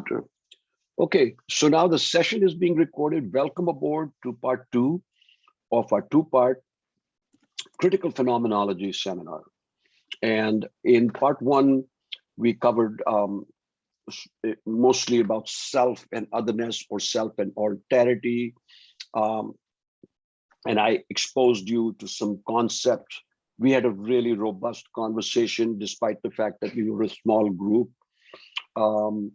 Hunter. Okay, so now the session is being recorded. Welcome aboard to part 2 of our 2-part critical phenomenology seminar. And in part 1, we covered mostly about self and otherness, or self and alterity. And I exposed you to some concepts. We had a really robust conversation, despite the fact that we were a small group. We'll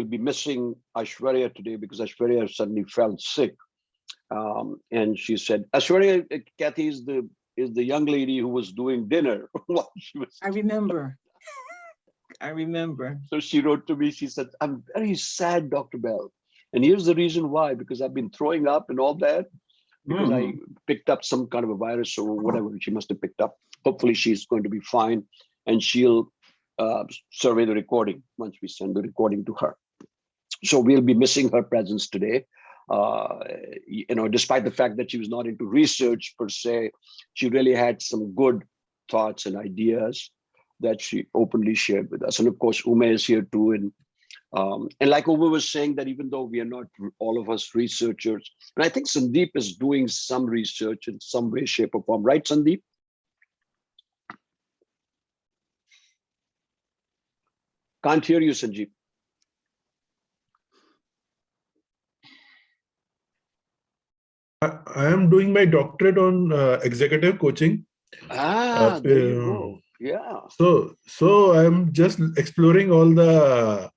be missing Aishwarya today because Aishwarya suddenly fell sick. And she said, Aishwarya, Kathy is the young lady who was doing dinner while she was. I remember. I remember. So she wrote to me, she said, I'm very sad, Dr. Bell. And here's the reason why, because I've been throwing up and all that, because I picked up some kind of a virus or whatever she must have picked up. Hopefully she's going to be fine, and she'll survey the recording once we send the recording to her. So we'll be missing her presence today. Despite the fact that she was not into research per se, she really had some good thoughts and ideas that she openly shared with us. And of course, Ume is here too. And like Ume was saying, that even though we are not all of us researchers, and I think Sandeep is doing some research in some way, shape, or form, right, Sandeep? Can't hear you, Sanjeev. I am doing my doctorate on executive coaching. There you go. Yeah. So I'm just exploring all the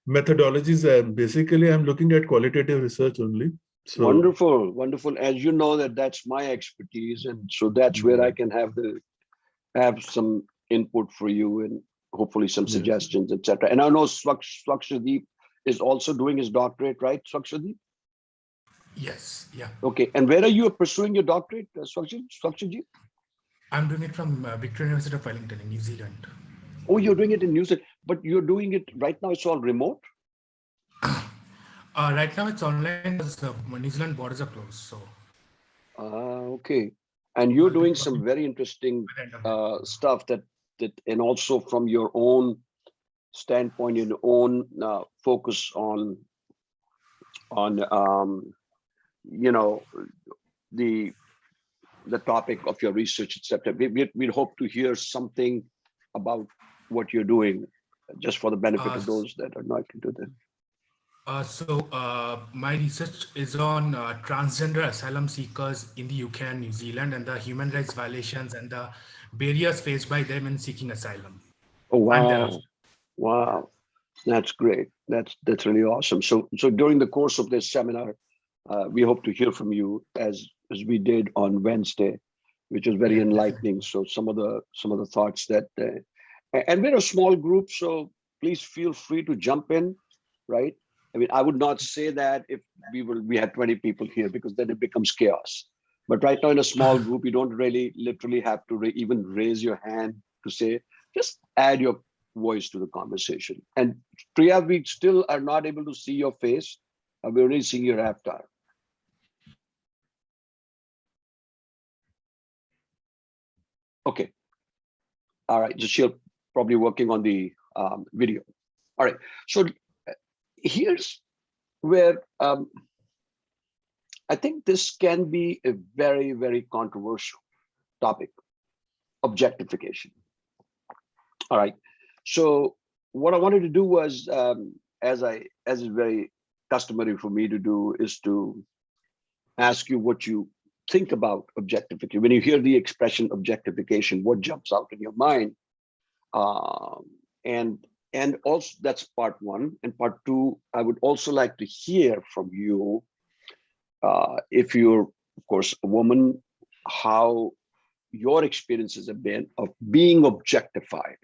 methodologies. Basically, I'm looking at qualitative research only. So wonderful, wonderful. As you know, that's my expertise, and so that's where I can have some input for you and hopefully some suggestions, etc. And I know Swakshadeep is also doing his doctorate, right, Swakshadeep? Yes, yeah. Okay, and where are you pursuing your doctorate, Swakshadeep? I'm doing it from Victoria University of Wellington in New Zealand. Oh, you're doing it in New Zealand, but you're doing it right now, it's all remote? Right now it's online because New Zealand borders are closed. So. Okay. And you're doing some very interesting stuff that and also from your own standpoint, your own focus on the topic of your research, etc. We'd hope to hear something about what you're doing, just for the benefit of those that are not into this. My research is on transgender asylum seekers in the UK and New Zealand, and the human rights violations and the barriers faced by them in seeking asylum. Oh, wow. Wow. That's great. That's really awesome. So during the course of this seminar, we hope to hear from you as we did on Wednesday, which was very enlightening. So some of the thoughts that, and we're a small group, so please feel free to jump in, right? I mean, I would not say that if we had 20 people here, because then it becomes chaos. But right now in a small group, you don't really literally have to even raise your hand to say, just add your voice to the conversation. And Priya, we still are not able to see your face. We're only seeing your avatar. Okay. All right. Just she'll probably working on the video. All right. So here's where I think this can be a very, very controversial topic: objectification. All right. So what I wanted to do was, as is very customary for me to do, is to ask you what you think about objectification. When you hear the expression objectification, what jumps out in your mind? And also that's part one. And part two, I would also like to hear from you, if you're, of course, a woman, how your experiences have been of being objectified.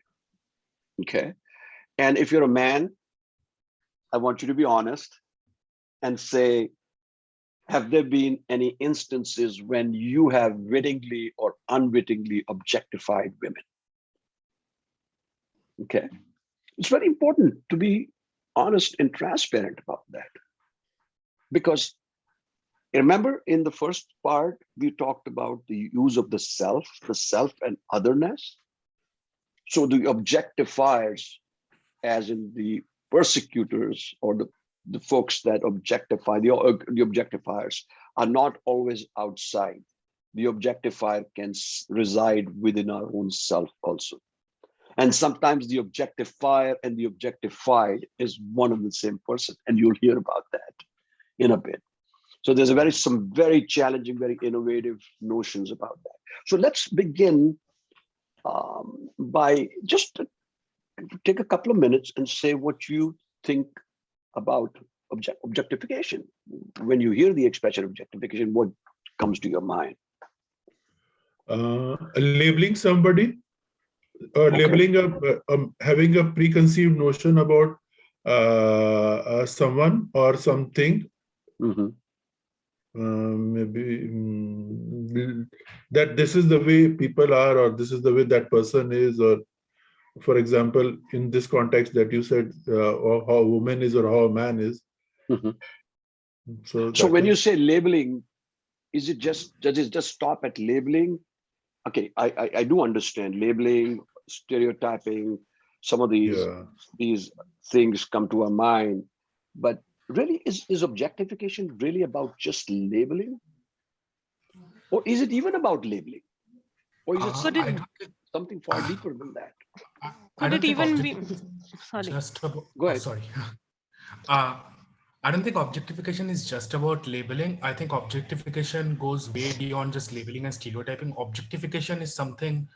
Okay. And if you're a man, I want you to be honest and say, have there been any instances when you have wittingly or unwittingly objectified women? Okay. It's very important to be honest and transparent about that. Because remember, in the first part, we talked about the use of the self and otherness. So the objectifiers as in the persecutors or the folks that objectify, the objectifiers are not always outside. The objectifier can reside within our own self also. And sometimes the objectifier and the objectified is one and the same person, and you'll hear about that in a bit. So there's some very challenging, very innovative notions about that. So let's begin by just take a couple of minutes and say what you think about objectification. When you hear the expression objectification, what comes to your mind? Labeling somebody, or Okay. labeling having a preconceived notion about someone or something. Mm-hmm. Maybe that this is the way people are, or this is the way that person is, or for example, in this context that you said, or how a woman is or how a man is. Mm-hmm. So when you say labeling, does it just stop at labeling? Okay, I do understand labeling, stereotyping, some of these things come to our mind, but really, is objectification really about just labeling? Or is it even about labeling? Or is it something far deeper than that? Could it even be? Sorry. Go ahead. Sorry. I don't think objectification is just about labeling. I think objectification goes way beyond just labeling and stereotyping. Objectification is something,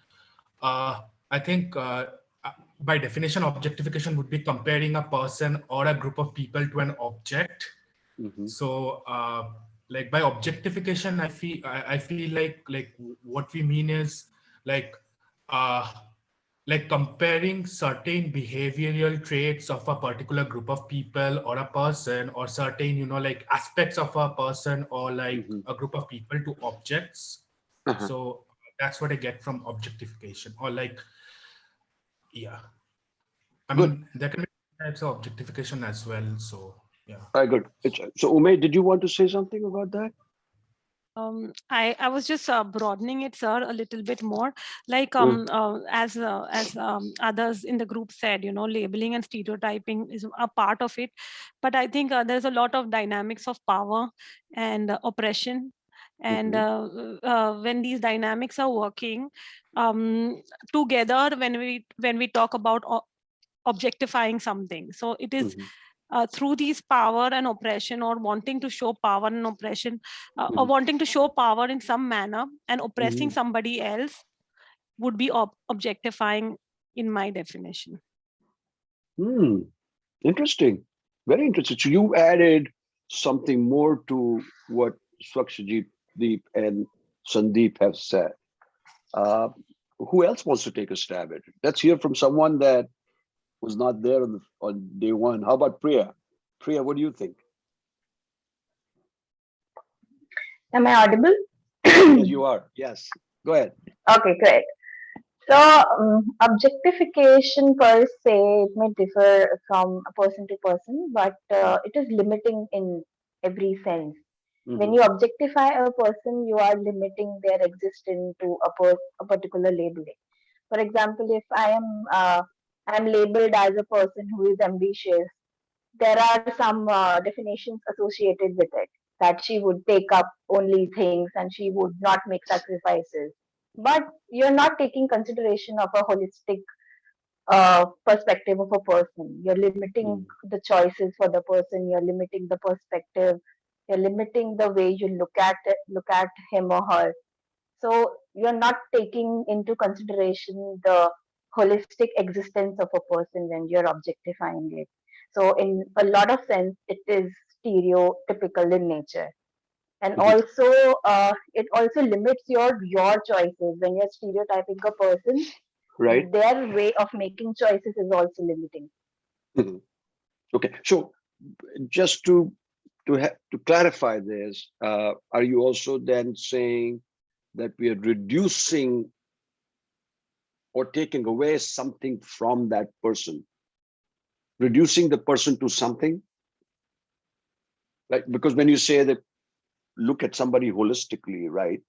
I think, by definition, objectification would be comparing a person or a group of people to an object. Mm-hmm. So, like by objectification, I feel like what we mean is like comparing certain behavioral traits of a particular group of people or a person, or certain, like aspects of a person or like a group of people to objects. Uh-huh. So that's what I get from objectification, or like, yeah. I mean, there can be types of objectification as well. So, yeah. Very good. So, Ume, did you want to say something about that? I was just broadening it, sir, a little bit more. Like as others in the group said, labeling and stereotyping is a part of it. But I think there's a lot of dynamics of power and oppression. And when these dynamics are working together, when we talk about objectifying something, so it is through these power and oppression, or wanting to show power and oppression, or wanting to show power in some manner and oppressing somebody else would be objectifying in my definition. Interesting. Very interesting. So you added something more to what Swakshajit, Deep, and Sandeep have said. Who else wants to take a stab at it? Let's hear from someone that was not there on day one. How about Priya? Priya, what do you think? Am I audible? Yes, you are. Yes. Go ahead. Okay, great. So objectification per se, it may differ from a person to person, but it is limiting in every sense. When you objectify a person, you are limiting their existence to a particular labeling. For example, if I'm labeled as a person who is ambitious, there are some definitions associated with it, that she would take up only things and she would not make sacrifices. But you're not taking consideration of a holistic perspective of a person. You're limiting the choices for the person. You're limiting the perspective. You're limiting the way you look at him or her. So you're not taking into consideration the holistic existence of a person when you're objectifying it. So in a lot of sense, it is stereotypical in nature. And also, it also limits your choices. When you're stereotyping a person, right, their way of making choices is also limiting. Okay, so just to clarify this, are you also then saying that we are reducing or taking away something from that person, reducing the person to something? Like, because when you say that, look at somebody holistically, right?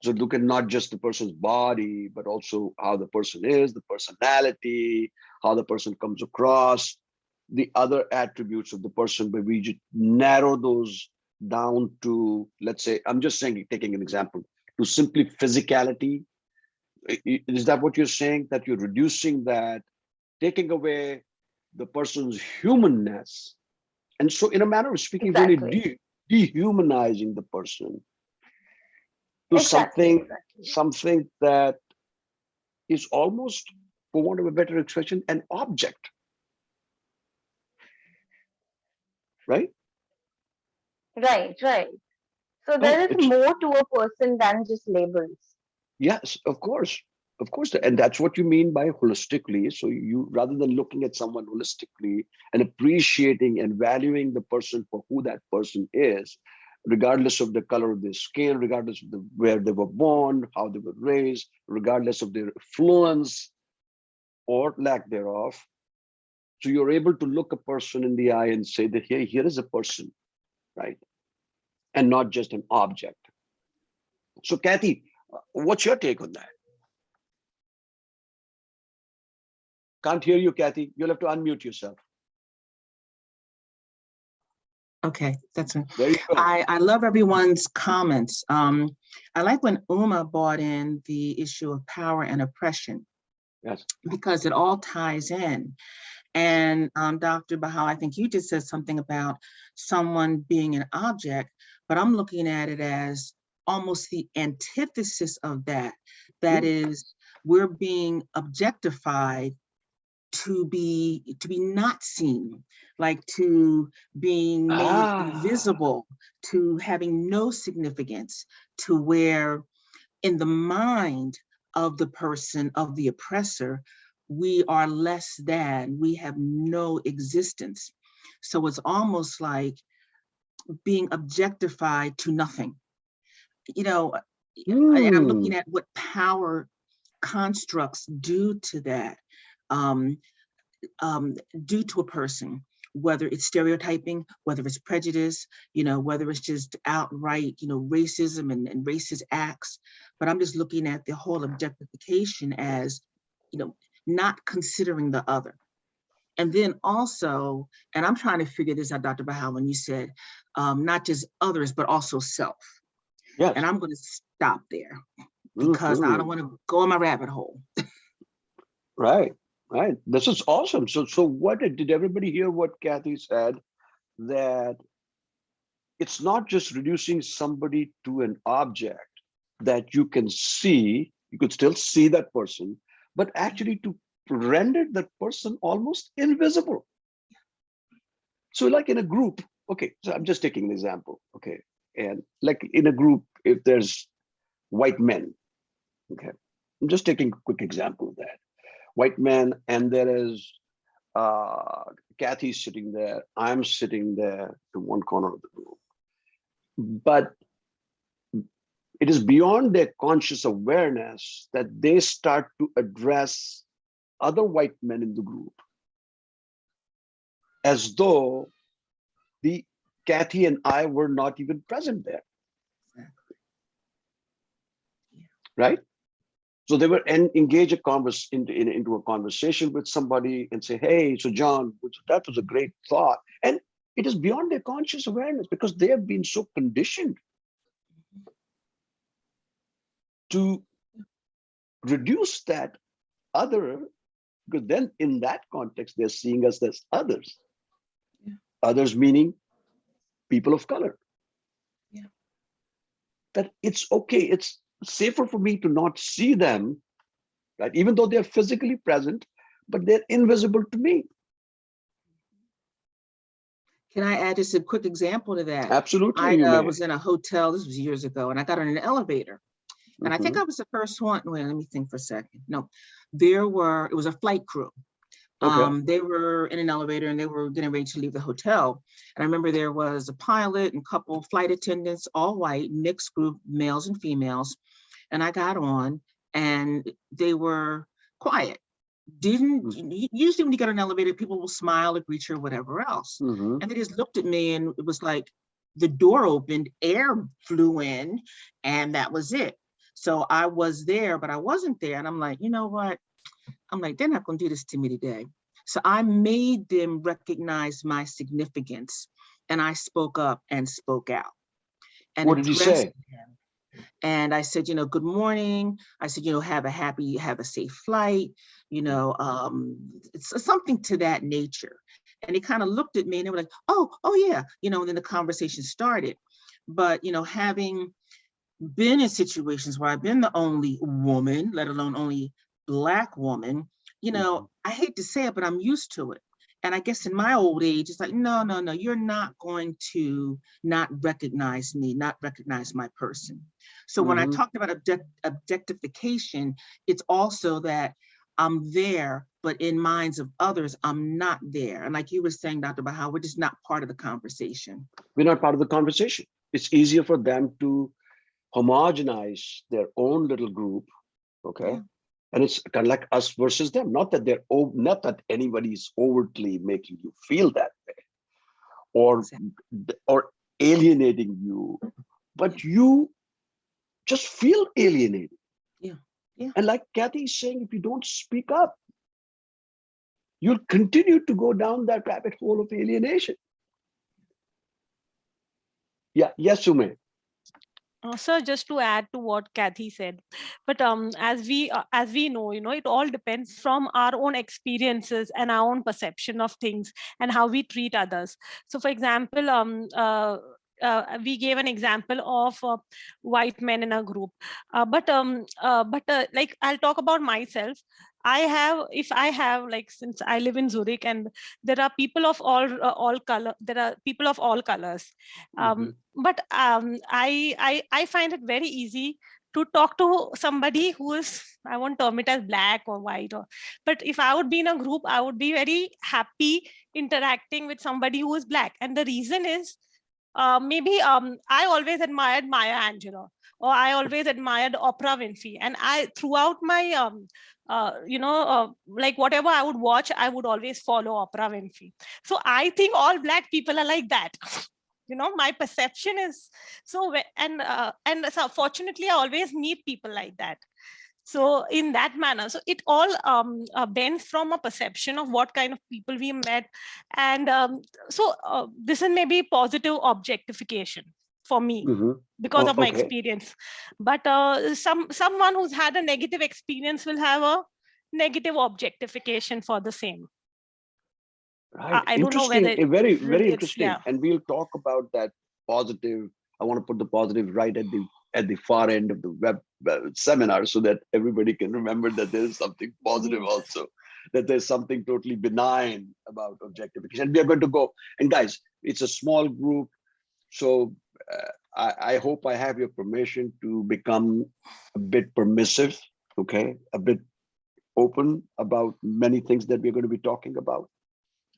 So look at not just the person's body, but also how the person is, the personality, how the person comes across, the other attributes of the person, but we just narrow those down to, let's say, I'm just saying, taking an example, to simply physicality. Is that what you're saying? That you're reducing that, taking away the person's humanness? And so in a manner of speaking, really Exactly. dehumanizing the person to Exactly. something that is almost, for want of a better expression, an object, right? Right, right. So Right. there is more to a person than just labels. Yes, of course, and that's what you mean by holistically. So you, rather than looking at someone holistically and appreciating and valuing the person for who that person is, regardless of the color of their skin, regardless of where they were born, how they were raised, regardless of their affluence or lack thereof. So you're able to look a person in the eye and say that here is a person, right? And not just an object. So Kathy, what's your take on that? Can't hear you, Kathy. You'll have to unmute yourself. Okay, that's right. There you go. I love everyone's comments. I like when Uma brought in the issue of power and oppression. Yes. Because it all ties in. And Dr. Bahal, I think you just said something about someone being an object, but I'm looking at it as almost the antithesis of that. That is, we're being objectified to be not seen, like to being made invisible, to having no significance, to where in the mind of the person, of the oppressor, we are less than, we have no existence. So it's almost like being objectified to nothing. You know, and I'm looking at what power constructs do to that, do to a person, whether it's stereotyping, whether it's prejudice, whether it's just outright, racism and racist acts. But I'm just looking at the whole objectification as, not considering the other. And then also, and I'm trying to figure this out, Dr. Bahal, when you said not just others, but also self. Yes. And I'm going to stop there because I don't want to go in my rabbit hole. Right. Right. This is awesome. So what did everybody hear what Kathy said? That it's not just reducing somebody to an object that you can see, you could still see that person, but actually to render that person almost invisible. So like in a group, okay, so I'm just taking an example, okay, and like in a group, if there's white men, okay, I'm just taking a quick example of that. White men, and there is Kathy sitting there, I'm sitting there in one corner of the room. But it is beyond their conscious awareness that they start to address other white men in the group as though the Kathy and I were not even present there. Right? So they were engage into a conversation with somebody and say, hey, so John, that was a great thought. And it is beyond their conscious awareness because they have been so conditioned to reduce that other, because then in that context, they're seeing us as others. Yeah. Others meaning people of color. Yeah. That it's okay, it's safer for me to not see them, right? Even though they're physically present, but they're invisible to me. Can I add just a quick example to that? Absolutely. I was in a hotel, this was years ago, and I got on an elevator. And I think I was the first one. Wait, let me think for a second. No, it was a flight crew. Okay. They were in an elevator and they were getting ready to leave the hotel. And I remember there was a pilot and a couple flight attendants, all white, mixed group, males and females. And I got on and they were quiet. Usually when you get on an elevator, people will smile or greet you or whatever else. And they just looked at me and it was like the door opened, air flew in, and that was it. So I was there, but I wasn't there. And I'm like, you know what? I'm like, they're not going to do this to me today. So I made them recognize my significance, and I spoke up and spoke out and What did you addressed say? them. And I said, good morning. I said, have a safe flight, it's something to that nature. And they kind of looked at me and they were like, oh yeah, and then the conversation started. But, having been in situations where I've been the only woman, let alone only Black woman, I hate to say it, but I'm used to it. And I guess in my old age, it's like, no, you're not going to not recognize me, not recognize my person. So when I talked about objectification, it's also that I'm there, but in minds of others, I'm not there. And like you were saying, Dr. Bahal, we're just not part of the conversation. We're not part of the conversation. It's easier for them to homogenize their own little group, okay? Yeah. And it's kind of like us versus them. Not that anybody's overtly making you feel that way, or alienating you, but you just feel alienated. Yeah. And like Kathy's saying, if you don't speak up, you'll continue to go down that rabbit hole of alienation. Yeah. Yes, Sume. Sir, just to add to what Kathy said, but as we know, it all depends from our own experiences and our own perception of things and how we treat others. So, for example, we gave an example of white men in a group, but like I'll talk about myself. If I have, like, since I live in Zurich, and there are people of all color, there are people of all colors. But I find it very easy to talk to somebody who is, I won't term it as Black or white, but if I would be in a group, I would be very happy interacting with somebody who is Black. And the reason is, maybe I always admired Maya Angelou, or I always admired Oprah Winfrey, and I throughout my like whatever I would watch, I would always follow Oprah Winfrey. So I think all Black people are like that. My perception is so, and so fortunately I always meet people like that. So in that manner, so it all bends from a perception of what kind of people we met. And this is maybe positive objectification for me, because of my experience. But someone who's had a negative experience will have a negative objectification for the same. Right. I don't know whether very, very interesting. Yeah. And we'll talk about that positive. I want to put the positive right at the far end of the web seminar, so that everybody can remember that there is something positive also, that there's something totally benign about objectification. We are going to go, and guys, it's a small group. So I hope I have your permission to become a bit permissive, okay? A bit open about many things that we're going to be talking about.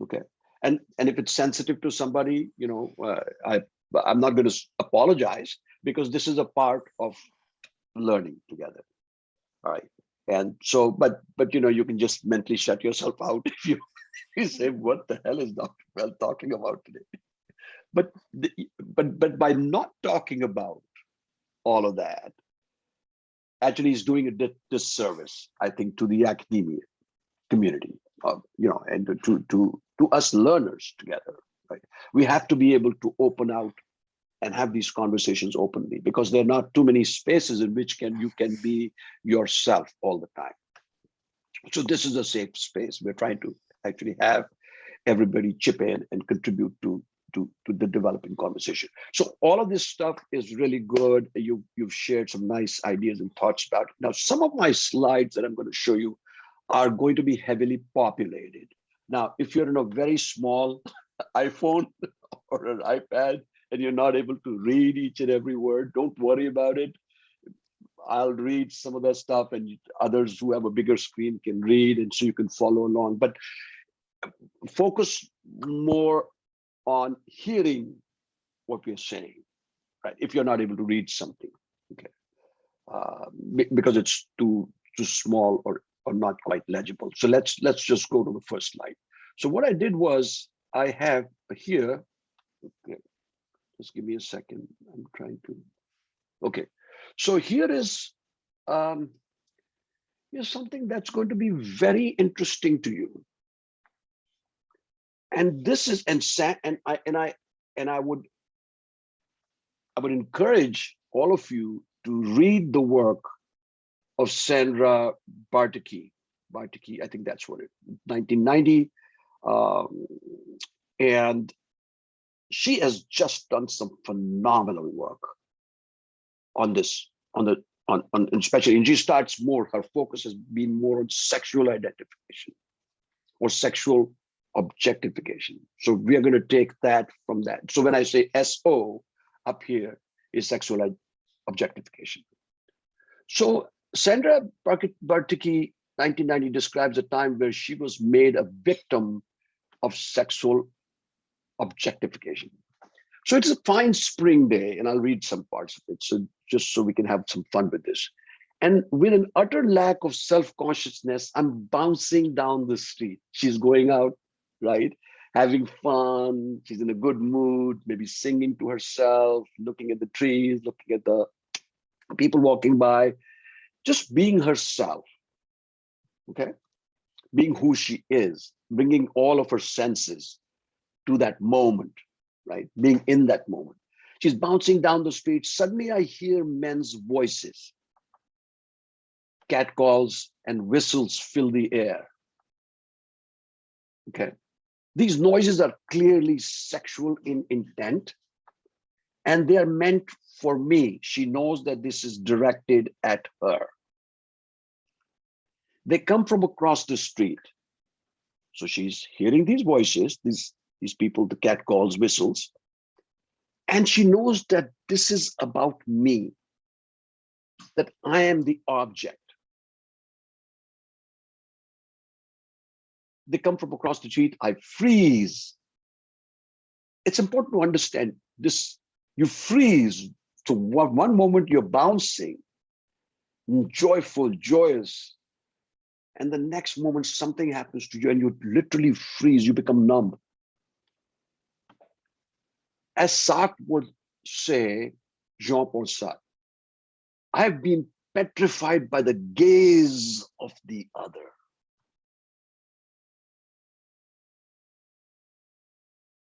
Okay, and if it's sensitive to somebody, I'm not going to apologize, because this is a part of learning together. All right, and so, but you can just mentally shut yourself out if you say, "What the hell is Dr. Bell talking about today?" But by not talking about all of that, actually, he's doing a disservice, I think, to the academia community, and to us learners together, right? We have to be able to open out and have these conversations openly, because there are not too many spaces in which you can be yourself all the time. So this is a safe space. We're trying to actually have everybody chip in and contribute to the developing conversation. So all of this stuff is really good. You've shared some nice ideas and thoughts about it. Now, some of my slides that I'm going to show you are going to be heavily populated. Now, if you're in a very small iPhone or an iPad and you're not able to read each and every word, don't worry about it. I'll read some of that stuff, and others who have a bigger screen can read, and so you can follow along. But focus more on hearing what we're saying, right? If you're not able to read something, okay, because it's too small or not quite legible. So let's just go to the first slide. So what I did was, I have here, okay, just give me a second. I'm trying to, okay. So here is here's something that's going to be very interesting to you. And this is, I would encourage all of you to read the work of Sandra Bartke. I think that's what it, 1990. And she has just done some phenomenal work on this, especially, and she starts more, her focus has been more on sexual identification or sexual objectification. So we are going to take that from that. So when I say SO up here is sexual objectification. So Sandra Bartke, 1990, describes a time where she was made a victim of sexual objectification. So it's a fine spring day, and I'll read some parts of it, so just so we can have some fun with this. And with an utter lack of self-consciousness, I'm bouncing down the street. She's going out, right? Having fun. She's in a good mood, maybe singing to herself, looking at the trees, looking at the people walking by, just being herself, okay? Being who she is, bringing all of her senses to that moment, right? Being in that moment. She's bouncing down the street. Suddenly I hear men's voices. Catcalls and whistles fill the air. Okay. These noises are clearly sexual in intent, and they are meant for me. She knows that this is directed at her. They come from across the street. So she's hearing these voices, these people, the catcalls, whistles, and she knows that this is about me, that I am the object. They come from across the street. I freeze. It's important to understand this. You freeze. So one moment you're bouncing, joyful, joyous, and the next moment something happens to you and you literally freeze. You become numb. As Sartre would say, Jean-Paul Sartre, I've been petrified by the gaze of the other.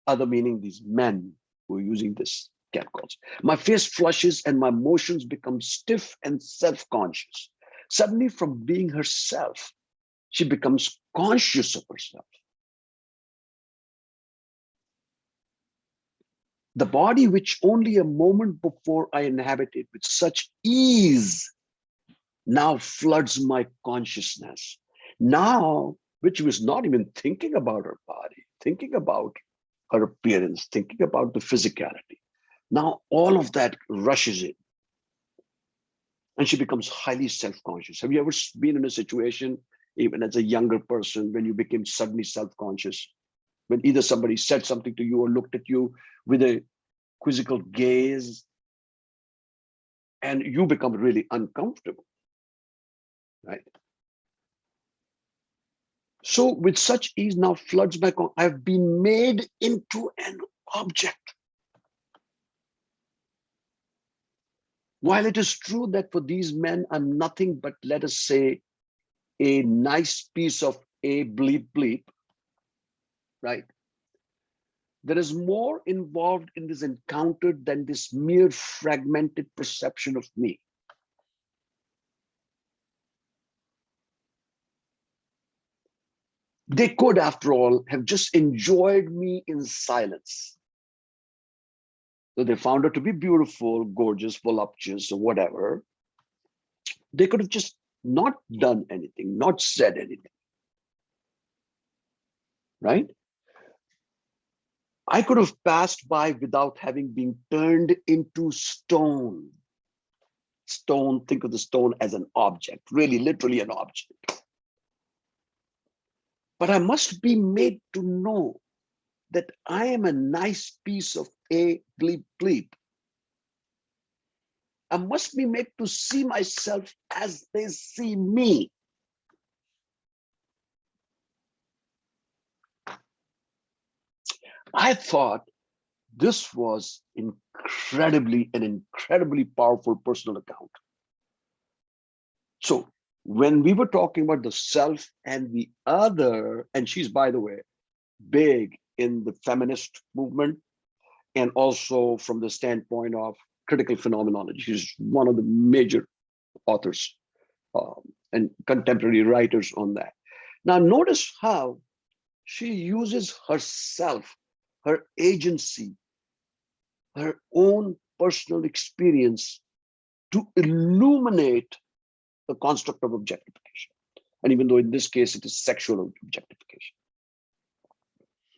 Other meaning these men who are using this catcalls. My face flushes and my motions become stiff and self-conscious. Suddenly, from being herself, she becomes conscious of herself. The body which only a moment before I inhabited with such ease now floods my consciousness. Now, which was not even thinking about her body, thinking about her appearance, thinking about the physicality. Now all of that rushes in. And she becomes highly self-conscious. Have you ever been in a situation, even as a younger person, when you became suddenly self-conscious? When either somebody said something to you or looked at you with a quizzical gaze, and you become really uncomfortable, right? So with such ease now floods back on, I've been made into an object. While it is true that for these men, I'm nothing but, let us say, a nice piece of a bleep bleep, right? There is more involved in this encounter than this mere fragmented perception of me. They could, after all, have just enjoyed me in silence. So they found her to be beautiful, gorgeous, voluptuous, or whatever. They could have just not done anything, not said anything, right? I could have passed by without having been turned into stone. Stone, think of the stone as an object, really, literally an object. But I must be made to know that I am a nice piece of a bleep bleep. I must be made to see myself as they see me. I thought this was an incredibly powerful personal account. So when we were talking about the self and the other, and she's, by the way, big in the feminist movement, and also from the standpoint of critical phenomenology. She's one of the major authors and contemporary writers on that. Now, notice how she uses herself, her agency, her own personal experience to illuminate the construct of objectification. And even though in this case, it is sexual objectification.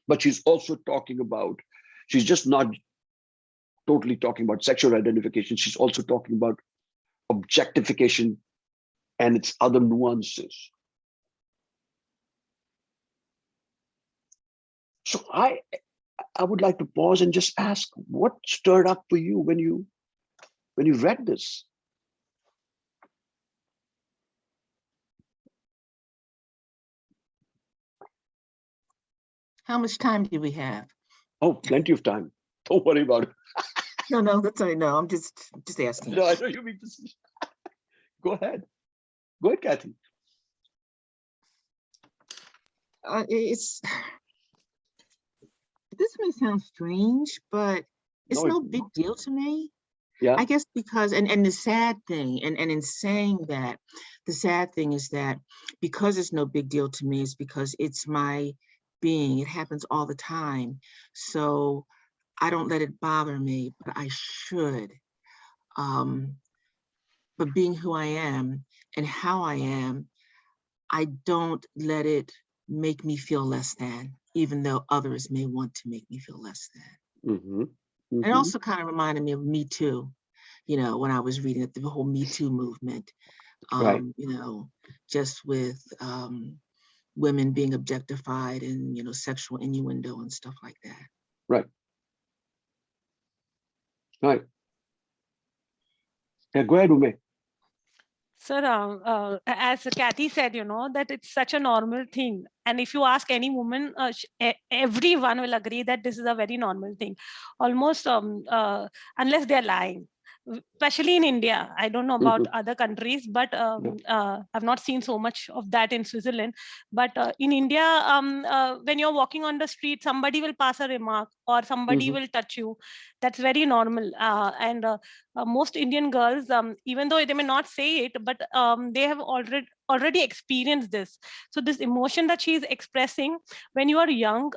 But she's also talking about, she's just not totally talking about sexual identification. She's also talking about objectification and its other nuances. So I would like to pause and just ask, what stirred up for you when you read this? How much time do we have? Oh, plenty of time. Don't worry about it. No, that's all right. No, I'm just asking. No, I know you mean this. Go ahead. Go ahead, Kathy. This may sound strange, but it's no big deal to me. Yeah. I guess because, and the sad thing, and in saying that, the sad thing is that because it's no big deal to me is because it's my being. It happens all the time. So I don't let it bother me, but I should. But being who I am and how I am, I don't let it make me feel less than, even though others may want to make me feel less than. Mm-hmm. Mm-hmm. It also kind of reminded me of Me Too, you know, when I was reading the whole Me Too movement, Right. you know, just with women being objectified and, you know, sexual innuendo and stuff like that. Right. Right. Yeah, go ahead, Ume. Sir, as Kathy said, you know, that it's such a normal thing. And if you ask any woman, everyone will agree that this is a very normal thing, almost unless they're lying. Especially in India. I don't know about other countries, but I've not seen so much of that in Switzerland. But in India, when you're walking on the street, somebody will pass a remark or somebody will touch you. That's very normal. And most Indian girls, even though they may not say it, but they have already experienced this. So this emotion that she's expressing when you are young,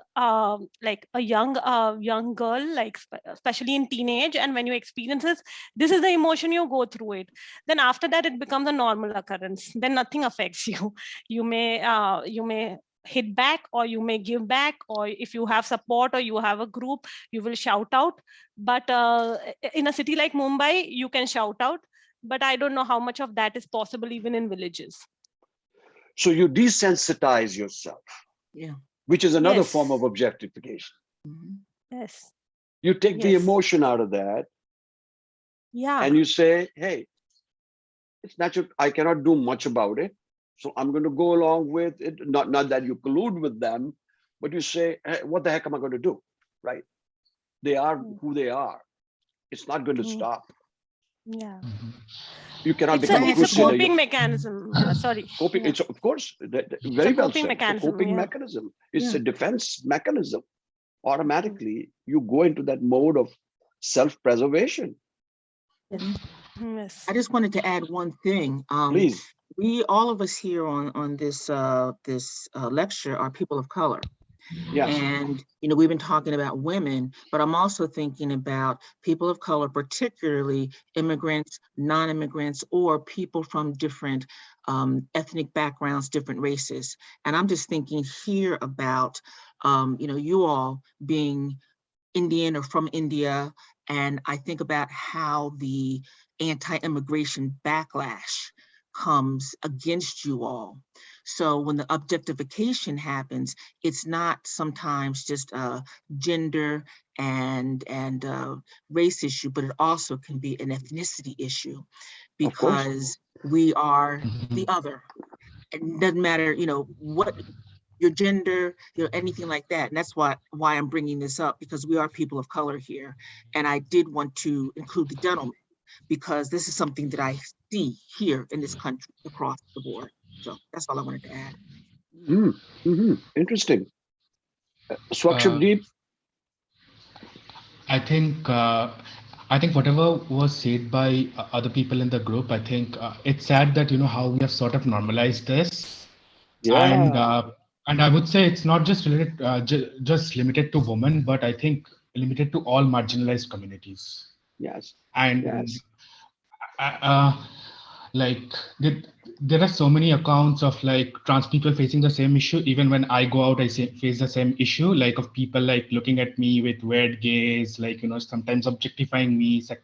like a young girl, like especially in teenage, and when you experience this is the emotion you go through it. Then after that, it becomes a normal occurrence. Then nothing affects you. You may hit back, or you may give back, or if you have support or you have a group, you will shout out. But in a city like Mumbai, you can shout out. But I don't know how much of that is possible even in villages. So you desensitize yourself, which is another form of objectification. Yes. You take the emotion out of that, and you say, hey, it's natural. I cannot do much about it. So I'm going to go along with it. Not that you collude with them, but you say, hey, what the heck am I going to do? Right? They are who they are. It's not going to stop. Yeah. You cannot it's a coping mechanism. Sorry. Coping. It's of course very well said. Mechanism, it's a coping mechanism. It's a defense mechanism. Automatically, you go into that mode of self-preservation. Yes. I just wanted to add one thing. Please. We, all of us here on this lecture, are people of color. Yes. And, you know, we've been talking about women, but I'm also thinking about people of color, particularly immigrants, non-immigrants, or people from different ethnic backgrounds, different races. And I'm just thinking here about, you know, you all being Indian or from India. And I think about how the anti-immigration backlash comes against you all. So when the objectification happens, it's not sometimes just a gender and race issue, but it also can be an ethnicity issue, because we are the other. It doesn't matter, you know, what your gender, you know, anything like that. And that's why I'm bringing this up, because we are people of color here. And I did want to include the gentleman, because this is something that I see here in this country across the board. So that's all I wanted to add. Interesting. Uh, Swakshapdeep? I think whatever was said by other people in the group, I think it's sad that how we have sort of normalized this, and Yeah. and I would say it's not just related, just limited to women, but I think limited to all marginalized communities. Yes. And Yes. uh, like there are so many accounts of like trans people facing the same issue. Even when I go out, I face the same issue, like of people like looking at me with weird gaze, like sometimes objectifying me, like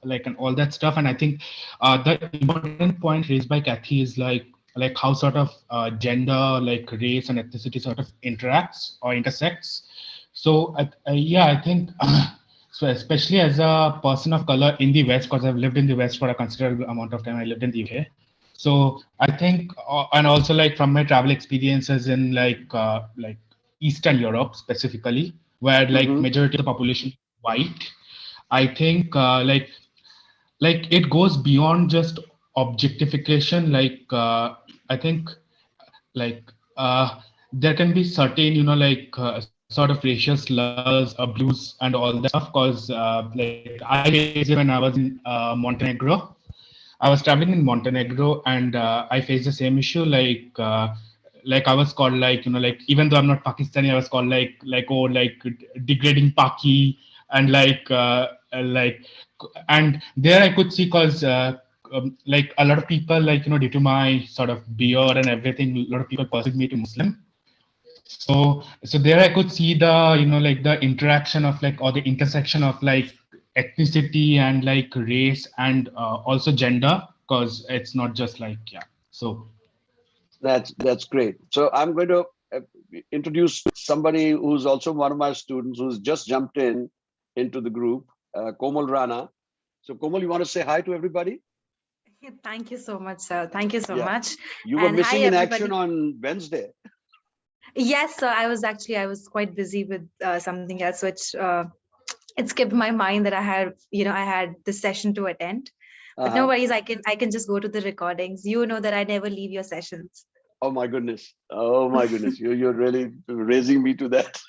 like and all that stuff. And I think the important point raised by Kathy is like how sort of gender, like race and ethnicity sort of interacts or intersects. So yeah, I think so, especially as a person of color in the West, because I've lived in the West for a considerable amount of time. I lived in the UK. So I think, and also like from my travel experiences in like Eastern Europe specifically, where like majority of the population is white, I think like it goes beyond just objectification. I think like there can be certain sort of racial slurs, abuse and all that stuff, because like I faced it when I was in Montenegro. I was traveling in Montenegro, and I faced the same issue. Like I was called like even though I'm not Pakistani, I was called like oh like degrading Paki, and like and there I could see, because like a lot of people due to my sort of beard and everything, a lot of people perceive me to Muslim. So there I could see the like the interaction of like, or the intersection of like ethnicity and like race and also gender, because it's not just like so That's great. So I'm going to introduce somebody who's also one of my students who's just jumped into the group, Komal Rana. So Komal, you want to say hi to everybody? Thank you so much, sir. Thank you so Yeah. much. You were And missing hi, in everybody. action on Wednesday. Yes, sir. I was quite busy with something else, which it skipped my mind that I had this session to attend. But no worries, I can just go to the recordings. You know that I never leave your sessions. Oh my goodness. Oh my goodness. You're really raising me to that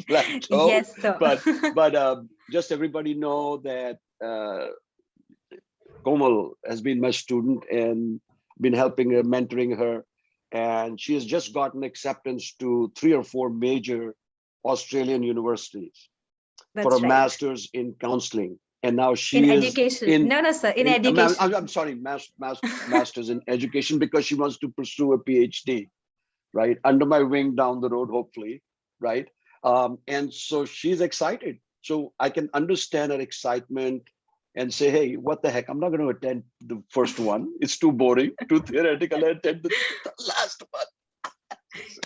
plateau. Yes, sir. But just everybody know that Komal has been my student and been helping her, mentoring her. And she has just gotten acceptance to 3 or 4 major Australian universities for a That's right. master's in counseling. And now she In is education. No, sir. In education. I'm sorry, master's in education, because she wants to pursue a PhD, right? Under my wing down the road, hopefully, right? And so she's excited. So I can understand her excitement and say, hey, what the heck? I'm not going to attend the first one. It's too boring, too theoretical. I attend the last one.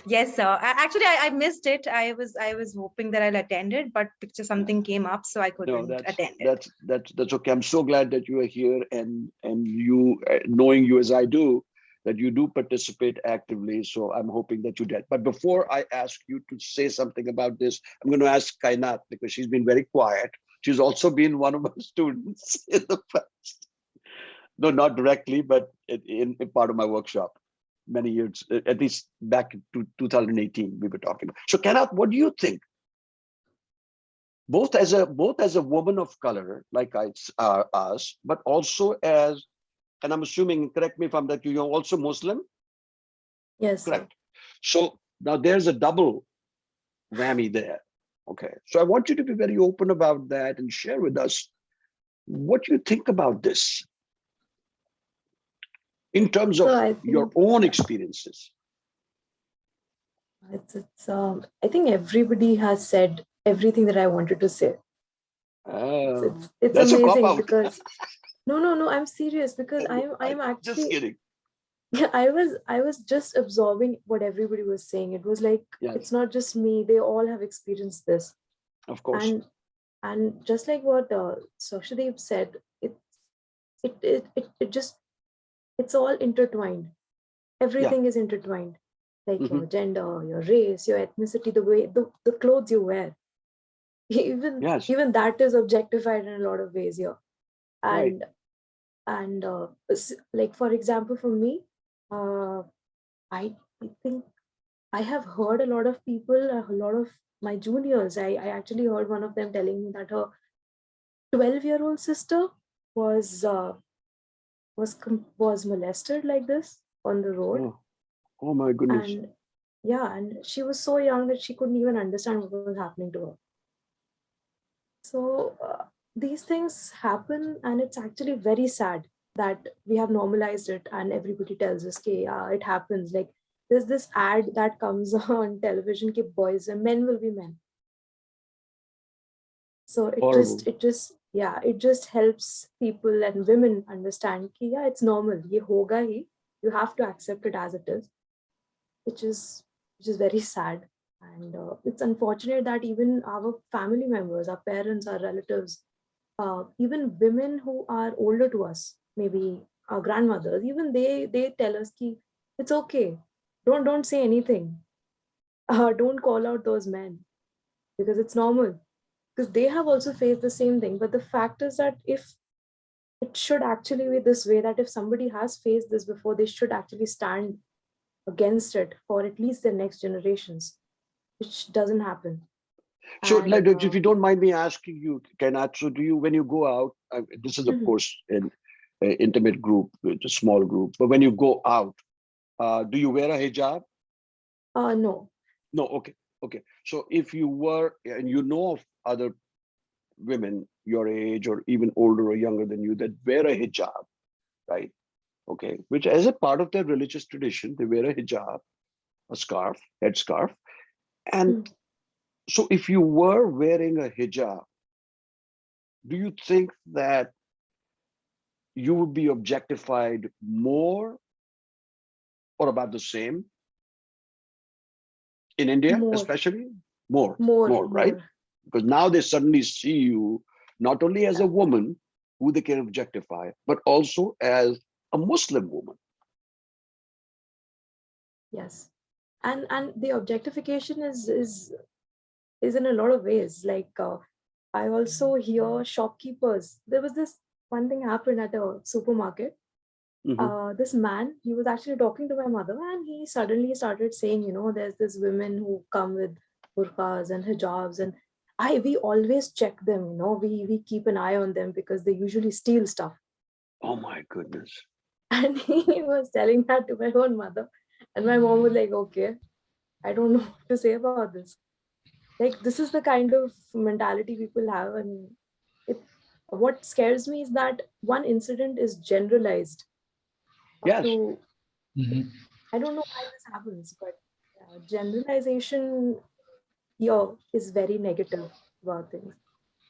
Yes, sir. Actually, I missed it. I was hoping that I'll attend it, but something came up, so I couldn't attend it. That's okay. I'm so glad that you are here, and you, knowing you as I do, that you do participate actively. So I'm hoping that you did. But before I ask you to say something about this, I'm going to ask Kainat, because she's been very quiet. She's also been one of my students in the past. No, not directly, but in part of my workshop. Many years, at least back to 2018, we were talking about. So Kainat, what do you think? Both as a woman of color, like us, but also as, and I'm assuming, correct me if I'm that, you're also Muslim? Yes. Correct. So now there's a double whammy there. Okay. So I want you to be very open about that and share with us what you think about this in terms of your own experiences. I think everybody has said everything that I wanted to say. It's amazing because no, I'm serious, because I'm actually just kidding. Yeah, I was just absorbing what everybody was saying. It was like, yes. It's not just me, they all have experienced this. Of course. And just like what Swakshapdeep said, it's all intertwined. Everything is intertwined. Like your gender, your race, your ethnicity, the way the clothes you wear. Even that is objectified in a lot of ways here. And like, for example, for me, I think I have heard a lot of people, a lot of my juniors, I actually heard one of them telling me that her 12-year-old sister was molested like this on the road. Oh my goodness. And yeah, and she was so young that she couldn't even understand what was happening to her. So these things happen, and it's actually very sad that we have normalized it and everybody tells us, okay, it happens. Like, there's this ad that comes on television, keep boys and men will be men. So it just helps people and women understand, ki, yeah, it's normal, ye hoga hi, you have to accept it as it is, which is very sad. And it's unfortunate that even our family members, our parents, our relatives, even women who are older to us, maybe our grandmothers, even they tell us, ki, it's okay, don't say anything, don't call out those men, because it's normal, because they have also faced the same thing. But the fact is that if it should actually be this way, that if somebody has faced this before, they should actually stand against it for at least the next generations, which doesn't happen. So, like, if you don't mind me asking you, Kenneth, so do you, when you go out, this is of course an intimate group, it's a small group, but when you go out, do you wear a hijab? No. No, okay. So if you were, and you know of other women your age or even older or younger than you that wear a hijab, right? Okay, which as a part of their religious tradition, they wear a hijab, a scarf, headscarf. And so if you were wearing a hijab, do you think that you would be objectified more or about the same? In India, especially? More, right? Because now they suddenly see you not only as a woman who they can objectify, but also as a Muslim woman. Yes. And the objectification is in a lot of ways. Like, I also hear shopkeepers. There was this one thing happened at a supermarket. This man, he was actually talking to my mother, and he suddenly started saying, there's this women who come with burqas and hijabs, and we always check them, we keep an eye on them because they usually steal stuff. Oh my goodness. And he was telling that to my own mother, and my mom was like, okay, I don't know what to say about this. Like, this is the kind of mentality people have, and what scares me is that one incident is generalized. Yes. I don't know why this happens, but generalization here is very negative about things.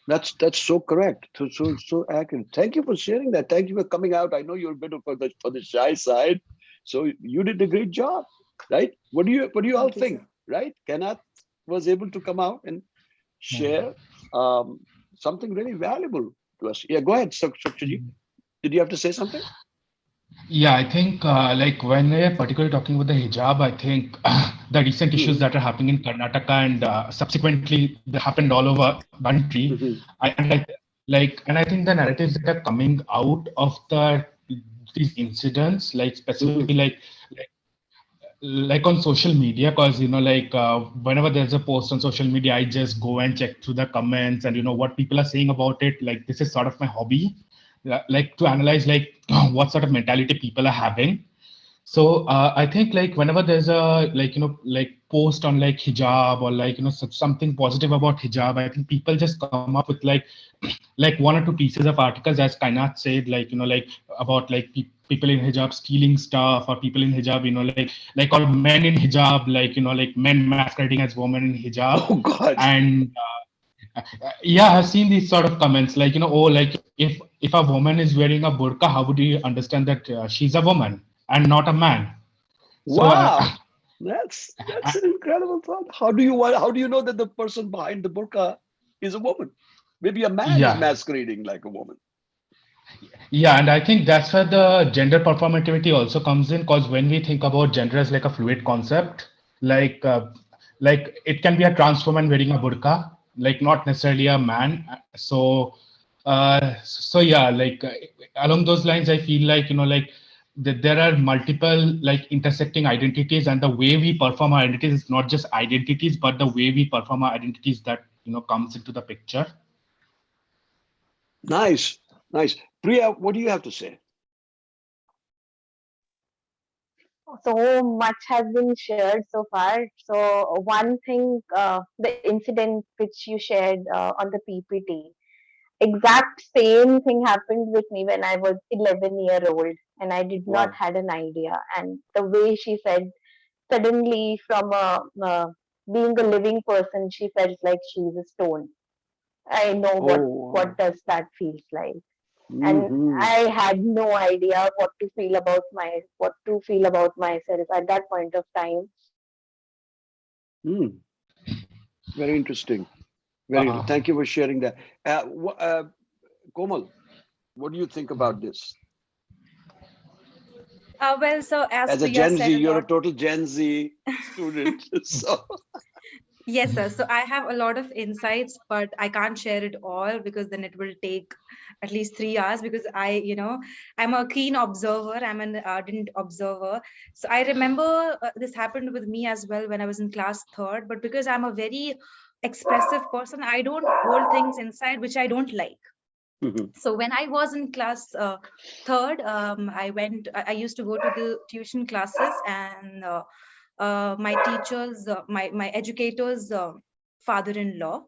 That's so correct. So accurate. Thank you for sharing that. Thank you for coming out. I know you're a bit of for the shy side, so you did a great job, right? What do you all think, right? Kenneth was able to come out and share something really valuable to us. Yeah, go ahead, Sakshiji. Did you have to say something? Yeah, I think like when we're particularly talking about the hijab, I think the recent issues that are happening in Karnataka and subsequently that happened all over the country. And I think the narratives that are coming out of these incidents, like specifically like on social media, because whenever there's a post on social media, I just go and check through the comments and what people are saying about it. Like, this is sort of my hobby, like to analyze like what sort of mentality people are having. So I think like whenever there's a post on like hijab or something positive about hijab, I think people just come up with like one or two pieces of articles, as Kainat said, about like people in hijab stealing stuff, or people in hijab, or men in hijab, like men masquerading as women in hijab. Oh God. And yeah, I've seen these sort of comments like, like if a woman is wearing a burqa, how would you understand that she's a woman and not a man? Wow. So, that's an incredible thought. How do you know that the person behind the burqa is a woman? Maybe a man is masquerading like a woman. Yeah, and I think that's where the gender performativity also comes in, because when we think about gender as like a fluid concept, like it can be a trans woman wearing a burqa, like not necessarily a man. So yeah, along those lines, I feel like, like there are multiple like intersecting identities, and the way we perform our identities is not just identities, but the way we perform our identities that comes into the picture. Nice, nice. Priya, what do you have to say? So much has been shared so far. So one thing, the incident which you shared on the PPT, exact same thing happened with me when I was 11-year-old, and I did not Wow. had an idea. And the way she said, suddenly from being a living person, she felt like she's a stone. I know Oh, what wow. does that feels like. And Mm-hmm. I had no idea what to feel about myself at that point of time. Mm. Very interesting. Uh, Thank you for sharing that. Komal, what do you think about this? Well, so as As a Priya Gen Z, said a you're a lot. total Gen Z student. So, Yes, sir. So I have a lot of insights, but I can't share it all because then it will take at least 3 hours, because I'm a keen observer. I'm an ardent observer. So I remember this happened with me as well when I was in class third, but because I'm a very expressive person, I don't hold things inside which I don't like. mhm. So when I was in class third, I used to go to the tuition classes, and my teachers, my educator's father-in-law,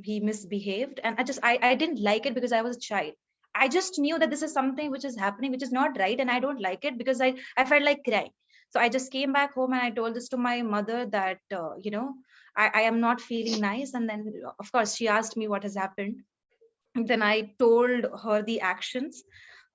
he misbehaved, and I didn't like it because I was a child. I just knew that this is something which is happening, which is not right, and I don't like it because I felt like crying. So I just came back home and I told this to my mother that I am not feeling nice. And then of course she asked me what has happened. Then I told her the actions,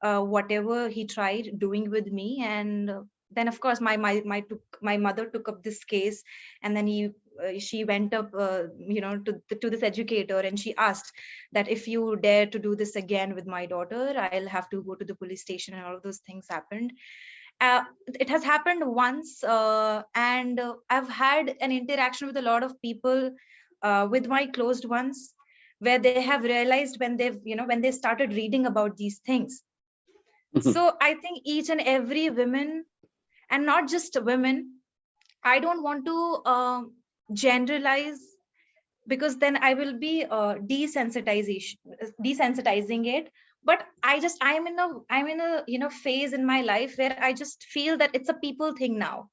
whatever he tried doing with me. And then of course my mother took up this case, and then she went up to this educator, and she asked that if you dare to do this again with my daughter, I'll have to go to the police station. And all of those things happened. It has happened once, and I've had an interaction with a lot of people, with my closed ones, where they have realized when when they started reading about these things. So I think each and every women, and not just women, I don't want to generalize, because then I will be desensitizing it. But I'm in a phase in my life where I just feel that it's a people thing now,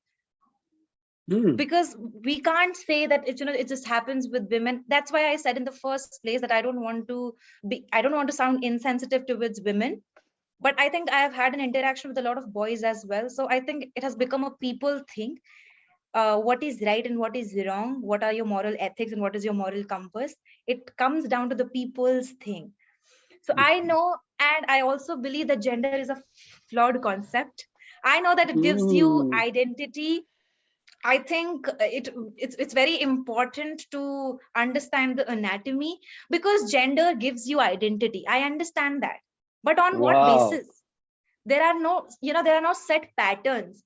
Mm. because we can't say that it just happens with women. That's why I said in the first place that I don't want to sound insensitive towards women. But I think I have had an interaction with a lot of boys as well. So I think it has become a people thing. What is right and what is wrong, what are your moral ethics and what is your moral compass, it comes down to the people's thing. So I know, and I also believe that gender is a flawed concept. I know that it gives you Mm. identity. I think it's very important to understand the anatomy, because gender gives you identity. I understand that, but on what Wow. basis? There are no set patterns.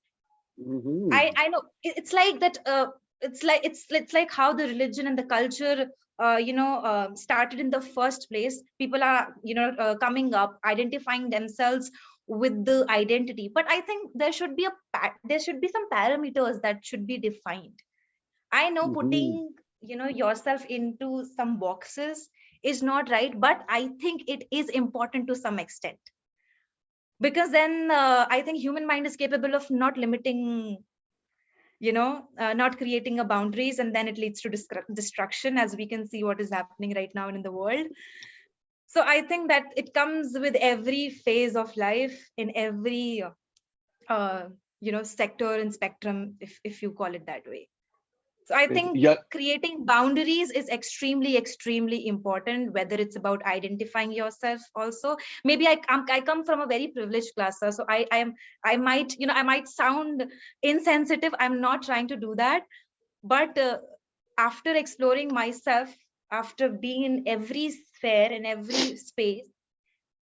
Mhm. I know it's like that. It's like how the religion and the culture started in the first place. People are coming up, identifying themselves with the identity. But I think there should be some parameters that should be defined. I know Mhm. putting yourself into some boxes is not right, but I think it is important to some extent, because then I think human mind is capable of not limiting, not creating a boundaries, and then it leads to destruction, as we can see what is happening right now in the world. So I think that it comes with every phase of life, in every sector and spectrum, if you call it that way. So I think Yeah. creating boundaries is extremely, extremely important, whether it's about identifying yourself also. Maybe I come from a very privileged class, sir, so I might sound insensitive. I'm not trying to do that. But after exploring myself, after being in every sphere, in every space,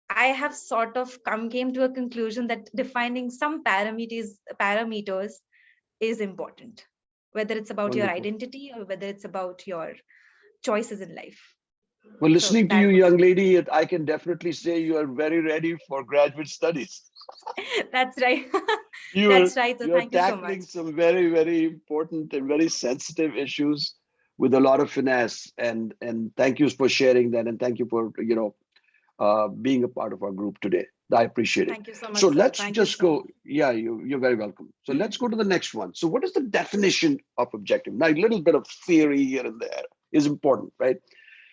I have sort of came to a conclusion that defining some parameters is important, whether it's about your Wonderful. identity or whether it's about your choices in life. Well, listening to that you, was- young lady, I can definitely say you are very ready for graduate studies. That's right. You're, That's right. So you're thank you so much. tackling some very, very important and very sensitive issues with a lot of finesse. And thank you for sharing that. And thank you for, being a part of our group today. I appreciate it. Thank you so much. So sir. let's Thank you just so go. much. Yeah, you're very welcome. So let's go to the next one. So what is the definition of objective? Now, a little bit of theory here and there is important, right?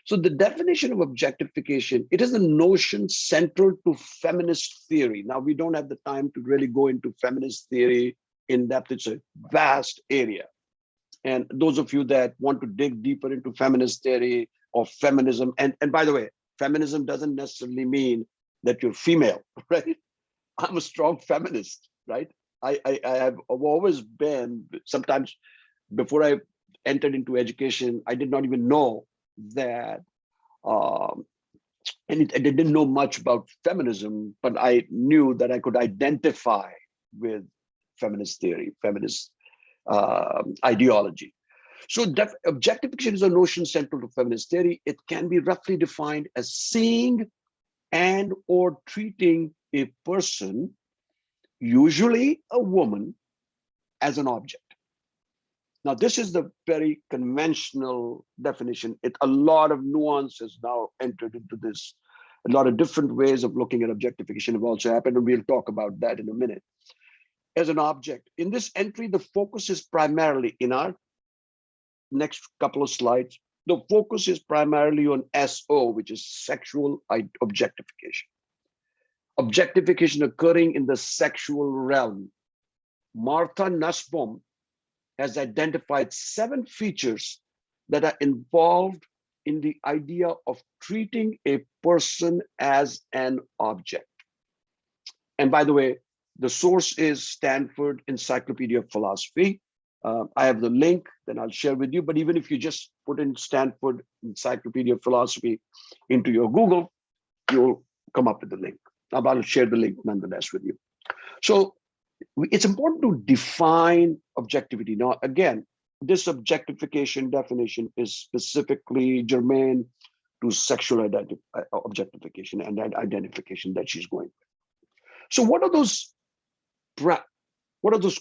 So the definition of objectification, it is a notion central to feminist theory. Now, we don't have the time to really go into feminist theory in depth. It's a vast area. And those of you that want to dig deeper into feminist theory or feminism, and by the way, feminism doesn't necessarily mean that you're female, right? I'm a strong feminist, right? I have always been, sometimes before I entered into education, I did not even know that, I didn't know much about feminism, but I knew that I could identify with feminist theory, feminist ideology. So objectification is a notion central to feminist theory. It can be roughly defined as seeing and or treating a person, usually a woman, as an object. Now, this is the very conventional definition. A lot of nuance has now entered into this. A lot of different ways of looking at objectification have also happened, and we'll talk about that in a minute. As an object, in this entry, the focus is primarily, in our next couple of slides, the focus is primarily on SO, which is sexual objectification. Objectification occurring in the sexual realm. Martha Nussbaum has identified 7 features that are involved in the idea of treating a person as an object. And by the way, the source is Stanford Encyclopedia of Philosophy. I have the link, then I'll share with you. But even if you just put in Stanford Encyclopedia of Philosophy into your Google, you'll come up with the link. I'll share the link nonetheless with you. So it's important to define objectivity. Now, again, this objectification definition is specifically germane to sexual objectification and that identification that she's going with. So what are those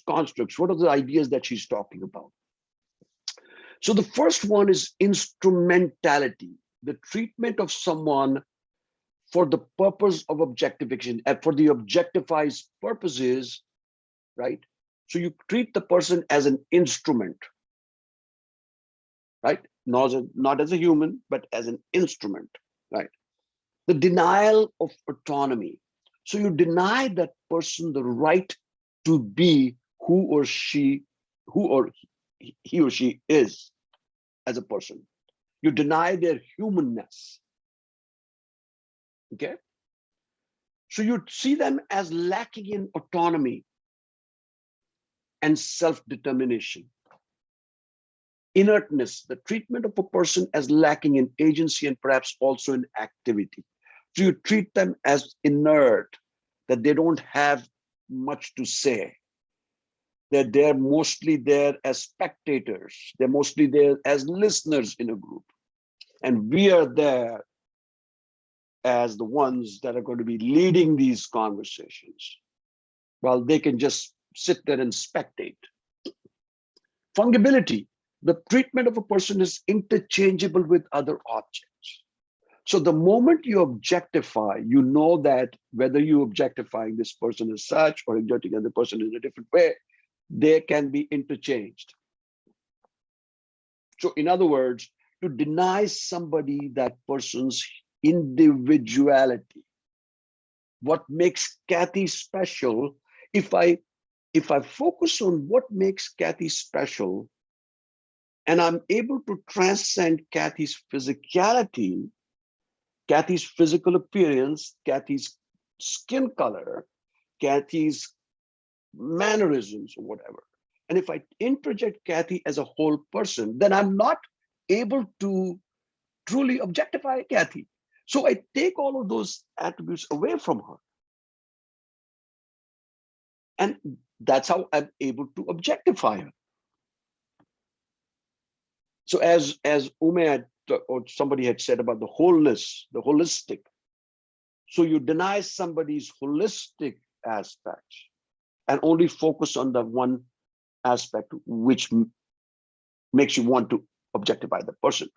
constructs? What are the ideas that she's talking about? So the first one is instrumentality, the treatment of someone for the purpose of objectification, and for the objectified purposes, right? So you treat the person as an instrument, right? Not as a human, but as an instrument, right? The denial of autonomy. So you deny that person the right to be who or he or she is as a person. You deny their humanness. Okay? So you see them as lacking in autonomy and self-determination. Inertness, the treatment of a person as lacking in agency and perhaps also in activity. So you treat them as inert, that they don't have much to say, that they're mostly there as spectators, they're mostly there as listeners in a group. And we are there as the ones that are going to be leading these conversations, while they can just sit there and spectate. Fungibility, the treatment of a person is interchangeable with other objects. So the moment you objectify, you know that whether you objectifying this person as such or objectifying the person in a different way, they can be interchanged. So in other words, to deny somebody that person's individuality, what makes Kathy special, if I focus on what makes Kathy special, and I'm able to transcend Kathy's physicality, Kathy's physical appearance, Kathy's skin color, Kathy's mannerisms or whatever. And if I interject Kathy as a whole person, then I'm not able to truly objectify Kathy. So I take all of those attributes away from her. And that's how I'm able to objectify her. So as Ume had or somebody had said about the wholeness, the holistic. So you deny somebody's holistic aspects and only focus on the one aspect which makes you want to objectify the person.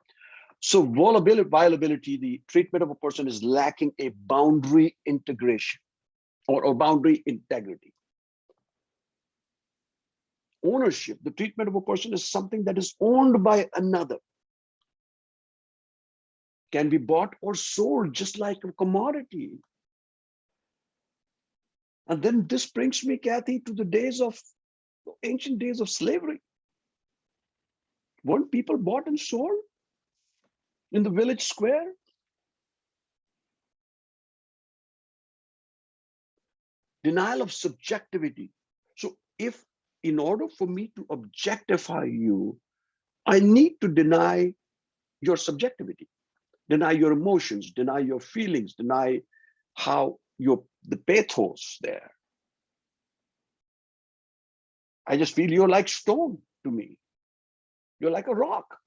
So violability, the treatment of a person is lacking a boundary integration or boundary integrity. Ownership, the treatment of a person is something that is owned by another. Can be bought or sold just like a commodity. And then this brings me, Kathy, to the ancient days of slavery. Weren't people bought and sold in the village square? Denial of subjectivity. So if in order for me to objectify you, I need to deny your subjectivity, deny your emotions, deny your feelings, deny how the pathos there. I just feel you're like stone to me. You're like a rock.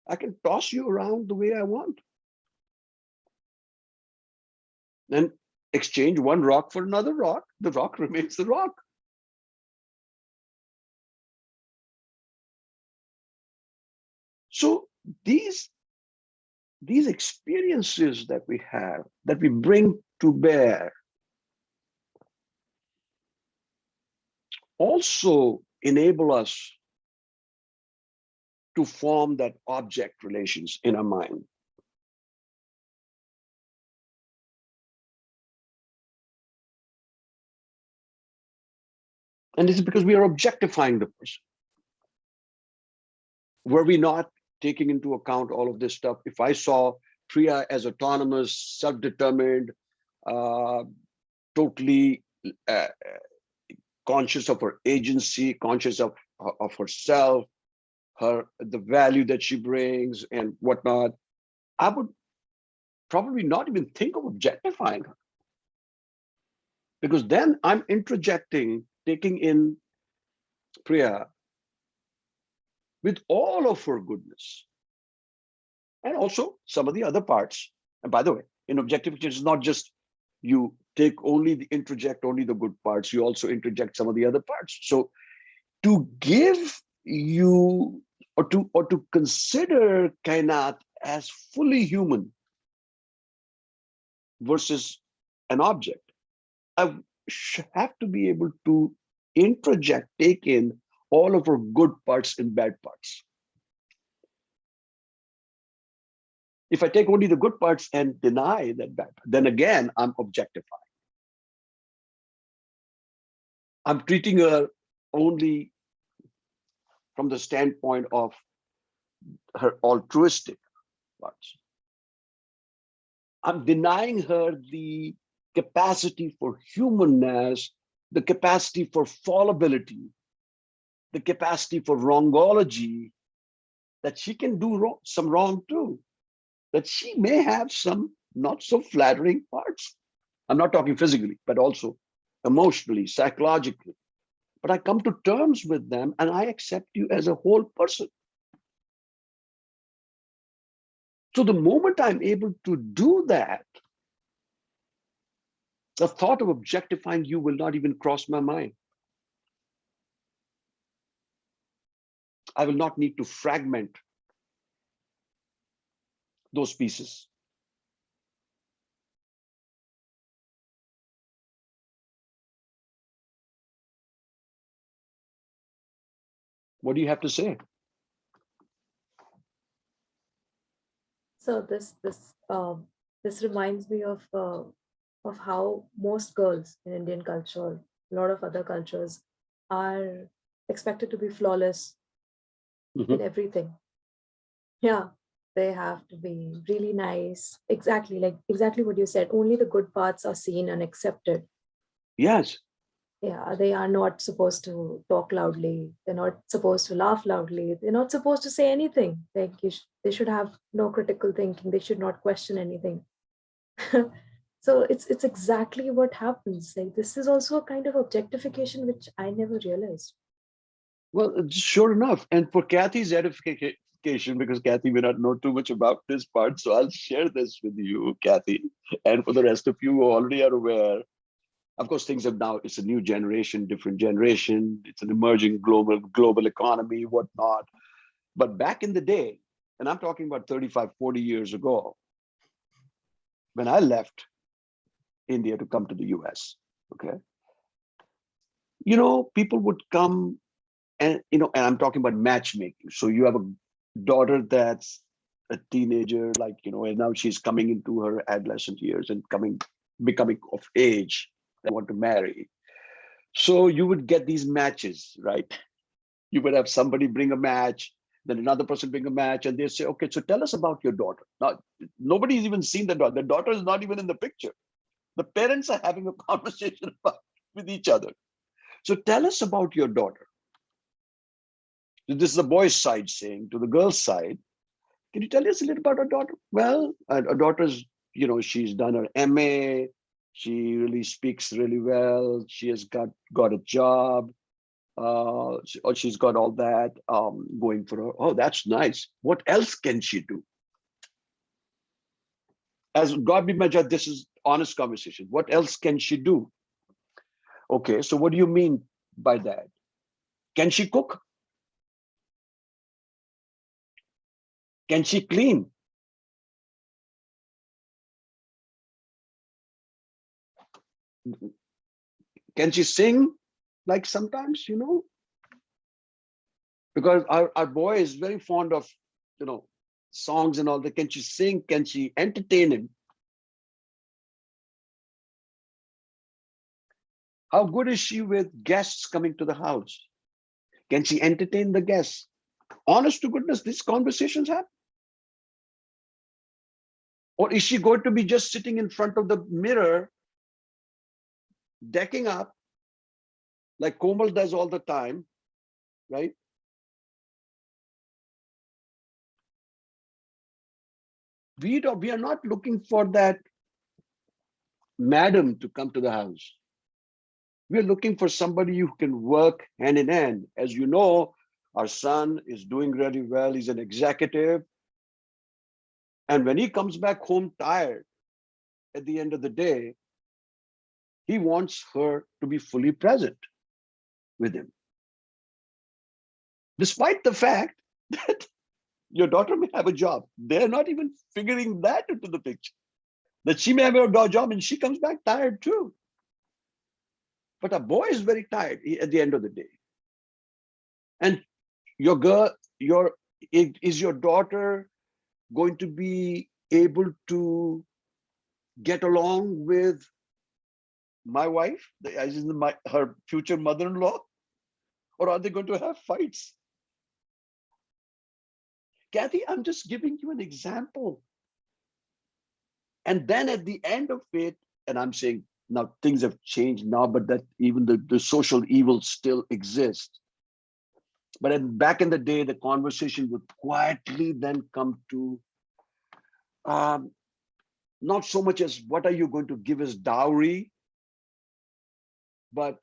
I can toss you around the way I want. And exchange one rock for another rock. The rock remains the rock. So these experiences that we have, that we bring to bear, also enable us to form that object relations in our mind. And it's because we are objectifying the person. Were we not taking into account all of this stuff? If I saw Priya as autonomous, self-determined, totally conscious of her agency, conscious of herself, the value that she brings and whatnot, I would probably not even think of objectifying her. Because then I'm introjecting, taking in Priya with all of her goodness. And also some of the other parts. And by the way, in objectification, it's not just you take introject only the good parts, you also interject some of the other parts. So to give you, or to consider kainat as fully human versus an object, I have to be able to introject, take in all of our good parts and bad parts. If I take only the good parts and deny that bad, then again, I'm objectifying. I'm treating her only from the standpoint of her altruistic parts. I'm denying her the capacity for humanness, the capacity for fallibility, the capacity for wrongology, that she can do some wrong too, that she may have some not so flattering parts. I'm not talking physically, but also emotionally, psychologically. But I come to terms with them and I accept you as a whole person. So the moment I'm able to do that, the thought of objectifying you will not even cross my mind. I will not need to fragment those pieces. What do you have to say? So this reminds me of how most girls in Indian culture, a lot of other cultures, are expected to be flawless in everything. Yeah, they have to be really nice. Exactly what you said. Only the good parts are seen and accepted. Yes. Yeah, they are not supposed to talk loudly. They're not supposed to laugh loudly. They're not supposed to say anything. Like they should have no critical thinking. They should not question anything. So it's exactly what happens. Like this is also a kind of objectification, which I never realized. Well, sure enough. And for Kathy's objectification, because Kathy may not know too much about this part. So I'll share this with you, Kathy, and for the rest of you who already are aware. Of course, things have now, it's a new generation, different generation. It's an emerging global economy, whatnot. But back in the day, and I'm talking about 35, 40 years ago, when I left India to come to the US, okay, people would come and, and I'm talking about matchmaking. So you have a daughter that's a teenager, and now she's coming into her adolescent years and becoming of age. They want to marry. So you would get these matches, right? You would have somebody bring a match, then another person bring a match, and they say, okay, so tell us about your daughter. Now, nobody's even seen the daughter. The daughter is not even in the picture. The parents are having a conversation with each other. So tell us about your daughter. This is the boy's side saying to the girl's side, can you tell us a little about our daughter? Well, our daughter's, she's done her MA. She really speaks really well. She has got a job. She's got all that going for her. Oh, that's nice. What else can she do? As God be my judge, this is honest conversation. What else can she do? Okay, so what do you mean by that? Can she cook? Can she clean? Can she sing? Like sometimes, because our boy is very fond of, songs and all that. Can she sing? Can she entertain him? How good is she with guests coming to the house? Can she entertain the guests? Honest to goodness, these conversations happen. Or is she going to be just sitting in front of the mirror, decking up, like Komal does all the time, right? We are not looking for that madam to come to the house. We're looking for somebody who can work hand in hand. As you know, our son is doing really well. He's an executive. And when he comes back home tired at the end of the day, he wants her to be fully present with him. Despite the fact that your daughter may have a job, they're not even figuring that into the picture. That she may have a job and she comes back tired too. But a boy is very tired at the end of the day. And your girl, is your daughter going to be able to get along with my wife, as in her future mother-in-law? Or are they going to have fights? Kathy, I'm just giving you an example. And then at the end of it, and I'm saying, now things have changed now, but that even the social evils still exist. But back in the day, the conversation would quietly then come to not so much as what are you going to give as dowry, but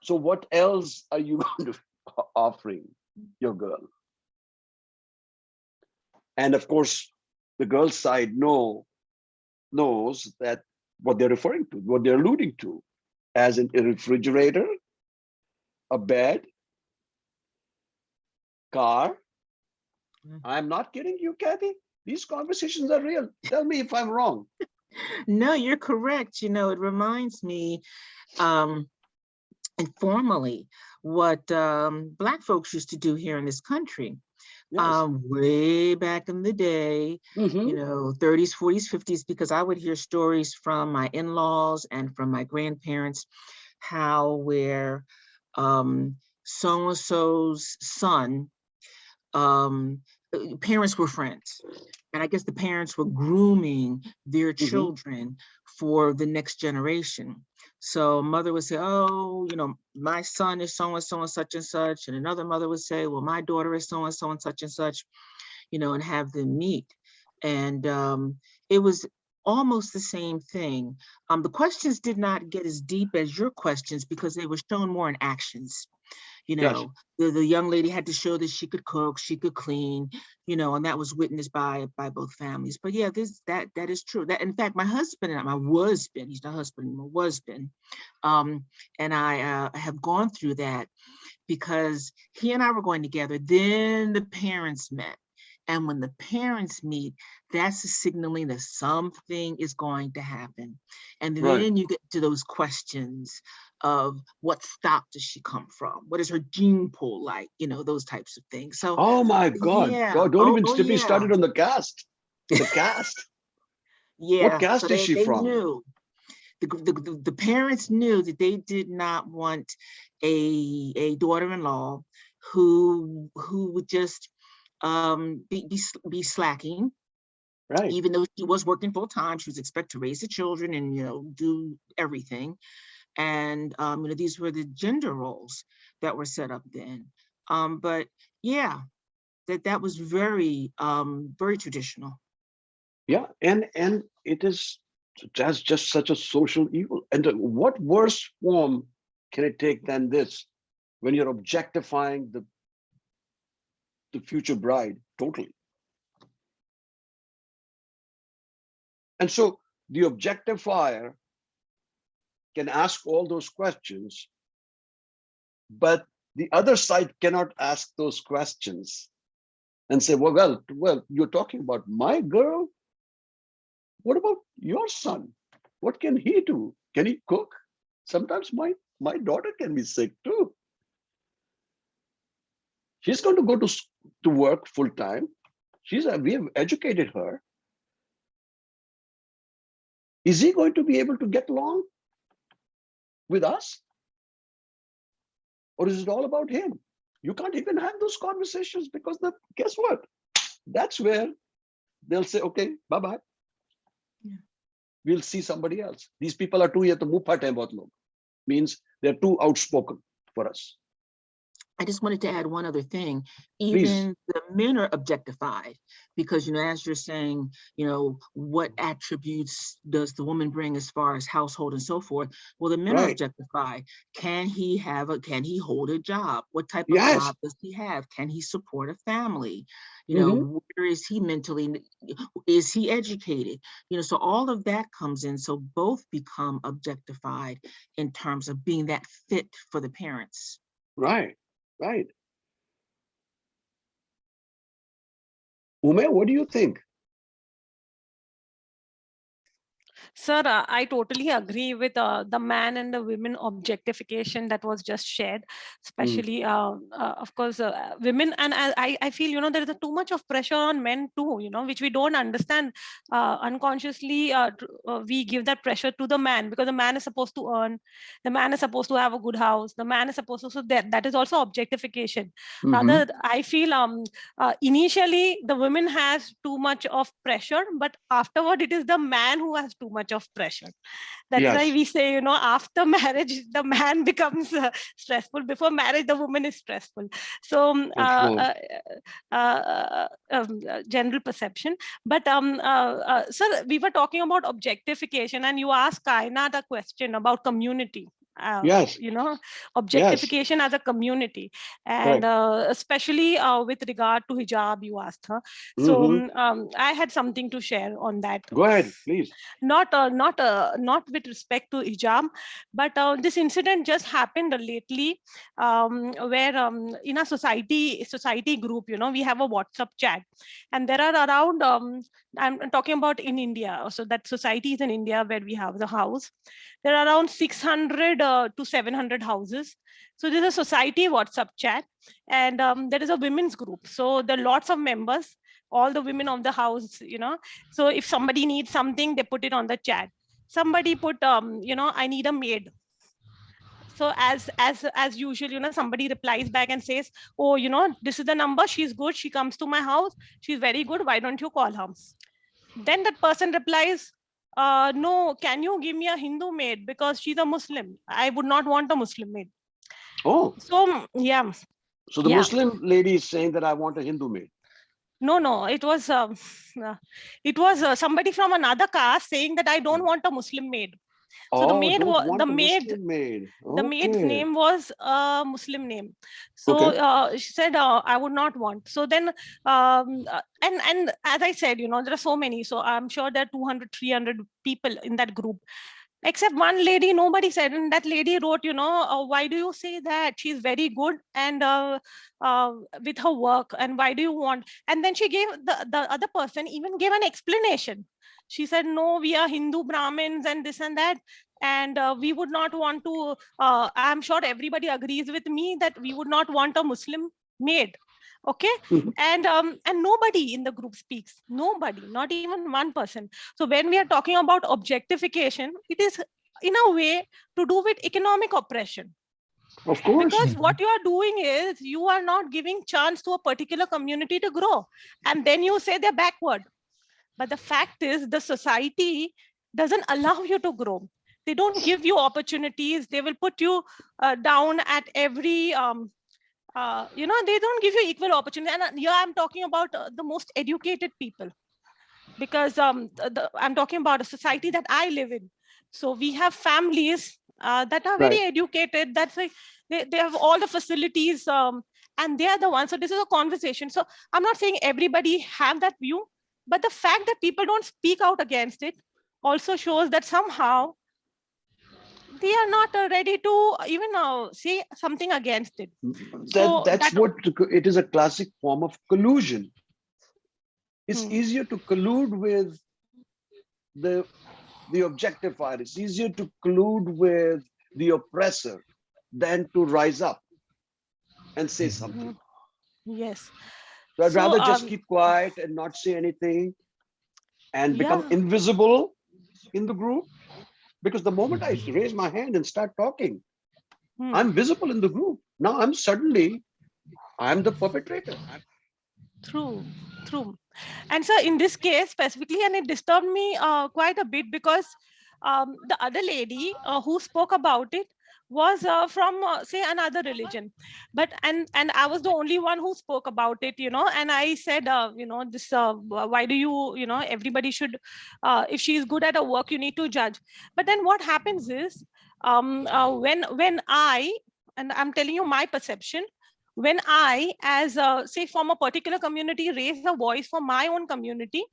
so what else are you going to offering your girl? And of course, the girl's side knows that what they're referring to, what they're alluding to, as in a refrigerator, a bed, car. I'm not kidding you, Kathy. These conversations are real. Tell me if I'm wrong. No, you're correct. It reminds me informally what Black folks used to do here in this country. Yes. Way back in the day, 30s, 40s, 50s, because I would hear stories from my in-laws and from my grandparents, where so-and-so's son, parents were friends. And I guess the parents were grooming their children for the next generation. So mother would say, oh, my son is so-and-so and such and such. And another mother would say, well, my daughter is so-and-so and such and such, and have them meet. And it was almost the same thing. The questions did not get as deep as your questions because they were shown more in actions. You know, the young lady had to show that she could cook, she could clean, you know, and that was witnessed by both families. But yeah, that is true. That, in fact, my husband and my husband, he's not husband, my husband, and I have gone through that, because he and I were going together. Then the parents met. And when the parents meet, that's a signaling that something is going to happen. And then you get to those questions of what stock does she come from? What is her gene pool like? You know, those types of things. So, oh my God. yeah. God, don't even get me Yeah. started on the cast. The cast. Yeah. What caste so is she they from? Knew. The parents knew that they did not want a daughter-in-law who would just be slacking, Right. even though she was working full time. She was expected to raise the children and, you know, do everything. And you know, these were the gender roles that were set up then. But yeah, that was very very traditional. Yeah, and it is just such a social evil. And what worse form can it take than this, when you're objectifying the future bride totally? And so the objectifier can ask all those questions, but the other side cannot ask those questions and say, well, you're talking about my girl. What about your son? What can he do? Can he cook? Sometimes my daughter can be sick too. She's going to go to work full time. We have educated her. Is he going to be able to get along with us? Or is it all about him? You can't even have those conversations, because guess what? That's where they'll say, okay, bye-bye. Yeah. We'll see somebody else. These people are too yet means they're too outspoken for us. I just wanted to add one other thing. Please. Even the men are objectified, because, you know, as you're saying, you know, what attributes does the woman bring as far as household and so forth? Well, the men are objectified. Can he hold a job? What type of job does he have? Can he support a family? You know, where is he mentally? Is he educated? You know, so all of that comes in. So both become objectified in terms of being that fit for the parents. Right. Ume, what do you think? Sir, I totally agree with the man and the women objectification that was just shared, especially, of course, women. And I feel, you know, there is too much of pressure on men too, you know, which we don't understand. Unconsciously, we give that pressure to the man, because the man is supposed to earn, the man is supposed to have a good house, the man is supposed to, so that is also objectification. Rather, I feel initially the women has too much of pressure, but afterward it is the man who has too much of pressure. That's why we say, you know, after marriage the man becomes stressful. Before marriage the woman is stressful. So general perception. But sir, we were talking about objectification, and you asked Kaina the question about community. You know, objectification as a community, and especially with regard to hijab, you asked her. So I had something to share on that. Go ahead, please. Not with respect to hijab, but this incident just happened lately, where in a society group, you know, we have a WhatsApp chat, and there are around I'm talking about in India. So that society is in India, where we have the house. There are around 600 to 700 houses. So there's a society WhatsApp chat, and there is a women's group. So there are lots of members, all the women of the house, you know. So if somebody needs something, they put it on the chat. Somebody put, you know, I need a maid. So as usual, you know, somebody replies back and says, oh, you know, this is the number, she's good, she comes to my house, she's very good, why don't you call her? Then that person replies, no, can you give me a Hindu maid, because she's a Muslim, I would not want a Muslim maid. Oh, so yeah. So the Muslim lady is saying that I want a Hindu maid. No, it was somebody from another caste saying that I don't want a Muslim maid. So the Oh, maid don't was want the a maid. Muslim maid. The maid's Okay. name was a Muslim name. So Okay. she said, I would not want. So then, and as I said, there are so many. So I'm sure there are 200, 300 people in that group. Except one lady, nobody said. And that lady wrote, why do you say that? She's very good and with her work. And why do you want? And then she gave, the other person even gave an explanation. She said, no, we are Hindu Brahmins and this and that. And we would not want to, I'm sure everybody agrees with me that we would not want a Muslim maid. Okay. And nobody in the group speaks. Nobody, not even one person. So when we are talking about objectification, it is in a way to do with economic oppression. Of course. Because what you are doing is you are not giving chance to a particular community to grow. And then you say they're backward. But the fact is the society doesn't allow you to grow. They don't give you opportunities. They will put you down at every, they don't give you equal opportunity. And here I'm talking about the most educated people, because I'm talking about a society that I live in. So we have families that are very educated. That's like they have all the facilities and they are the ones. So this is a conversation. So I'm not saying everybody have that view, but the fact that people don't speak out against it also shows that somehow they are not ready to even say something against it. That's what it is, a classic form of collusion. It's easier to collude with the objectifier. It's easier to collude with the oppressor than to rise up and say something. Yes. So I'd rather just keep quiet and not say anything and become invisible in the group. Because the moment I raise my hand and start talking, I'm visible in the group. Now I'm the perpetrator. True. And so in this case specifically, and it disturbed me quite a bit, because the other lady who spoke about it was from say another religion, but and I was the only one who spoke about it, and I said, this why do you, everybody should, if she is good at her work, you need to judge. But then what happens is when and I'm telling you my perception, when I, as say from a particular community, raise a voice for my own community,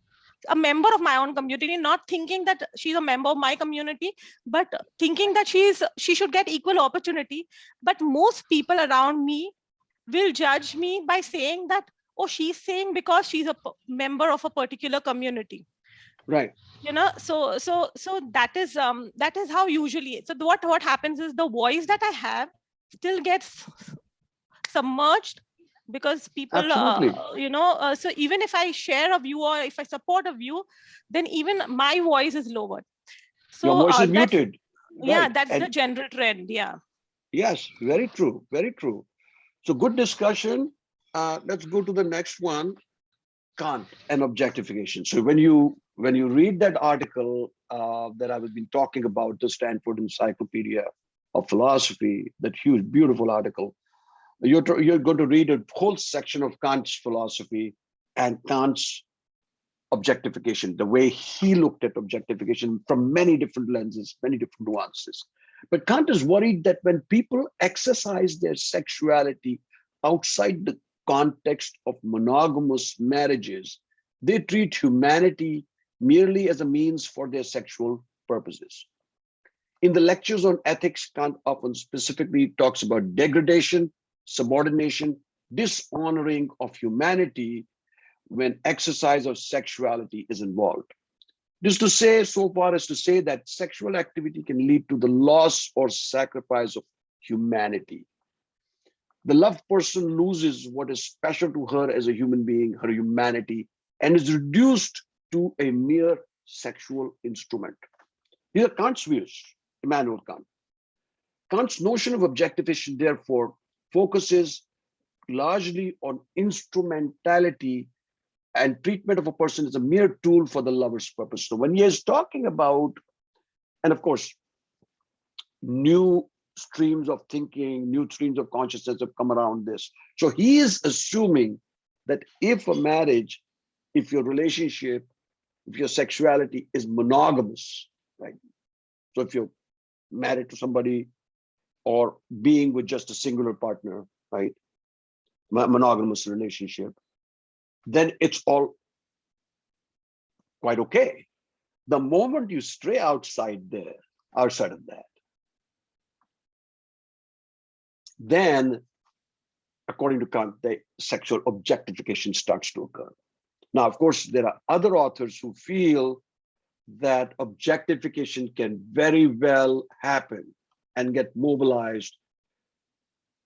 a member of my own community, not thinking that she's a member of my community, but thinking that she should get equal opportunity. But most people around me will judge me by saying that, oh, she's saying because she's a member of a particular community. Right. So that is how usually. So what happens is the voice that I have still gets submerged, because people so even if I share a view or if I support a view, then even my voice is lowered. So your voice is muted. That's the general trend. Yes, very true, very true. So good discussion. Let's go to the next one, Kant and objectification. So when you read that article that I was been talking about, the Stanford Encyclopedia of Philosophy, that huge, beautiful article, you're going to read a whole section of Kant's philosophy and Kant's objectification, the way he looked at objectification from many different lenses, many different nuances. But Kant is worried that when people exercise their sexuality outside the context of monogamous marriages, they treat humanity merely as a means for their sexual purposes. In the lectures on ethics, Kant often specifically talks about degradation, subordination, dishonoring of humanity when exercise of sexuality is involved. This to say, so far as to say that sexual activity can lead to the loss or sacrifice of humanity. The loved person loses what is special to her as a human being, her humanity, and is reduced to a mere sexual instrument. These are Kant's views, Immanuel Kant. Kant's notion of objectification, therefore, focuses largely on instrumentality and treatment of a person as a mere tool for the lover's purpose. So when he is talking about, and of course, new streams of thinking, new streams of consciousness have come around this. So he is assuming that if a marriage, if your relationship, if your sexuality is monogamous, right? So if you're married to somebody or being with just a singular partner, right? Monogamous relationship, then it's all quite okay. The moment you stray outside of that, then according to Kant, the sexual objectification starts to occur. Now, of course, there are other authors who feel that objectification can very well happen and get mobilized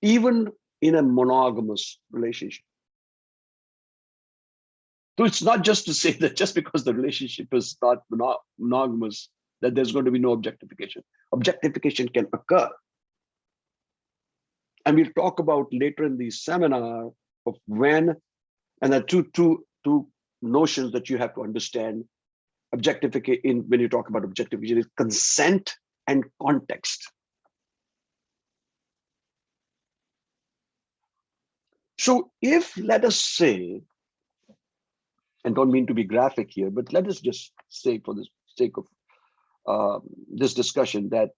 even in a monogamous relationship. So it's not just to say that just because the relationship is not monogamous, that there's going to be no objectification. Objectification can occur. And we'll talk about later in the seminar of when, and there are two notions that you have to understand. Objectification, when you talk about objectification, is consent and context. So if, let us say, and don't mean to be graphic here, but let us just say for the sake of this discussion that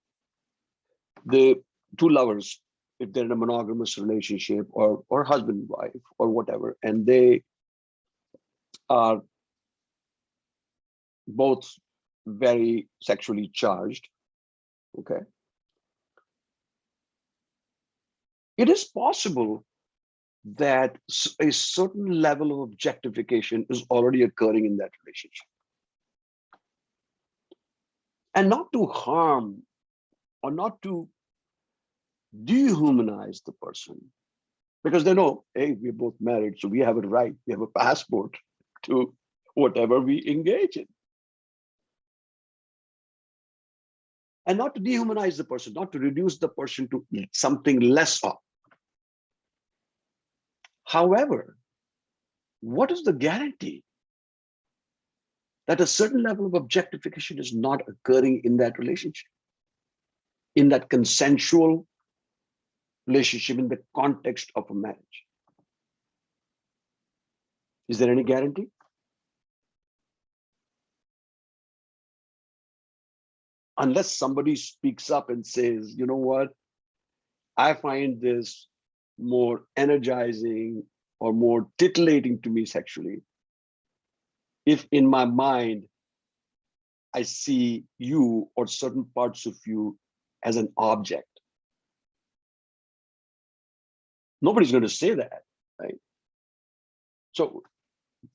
the two lovers, if they're in a monogamous relationship or husband and wife or whatever, and they are both very sexually charged, okay? It is possible that a certain level of objectification is already occurring in that relationship. And not to harm or not to dehumanize the person, because they know, hey, we're both married, so we have a right, we have a passport to whatever we engage in. And not to dehumanize the person, not to reduce the person to something less of. However, what is the guarantee that a certain level of objectification is not occurring in that relationship, in that consensual relationship, in the context of a marriage? Is there any guarantee? Unless somebody speaks up and says, you know what, I find this more energizing or more titillating to me sexually if in my mind I see you or certain parts of you as an object. Nobody's going to say that, right? So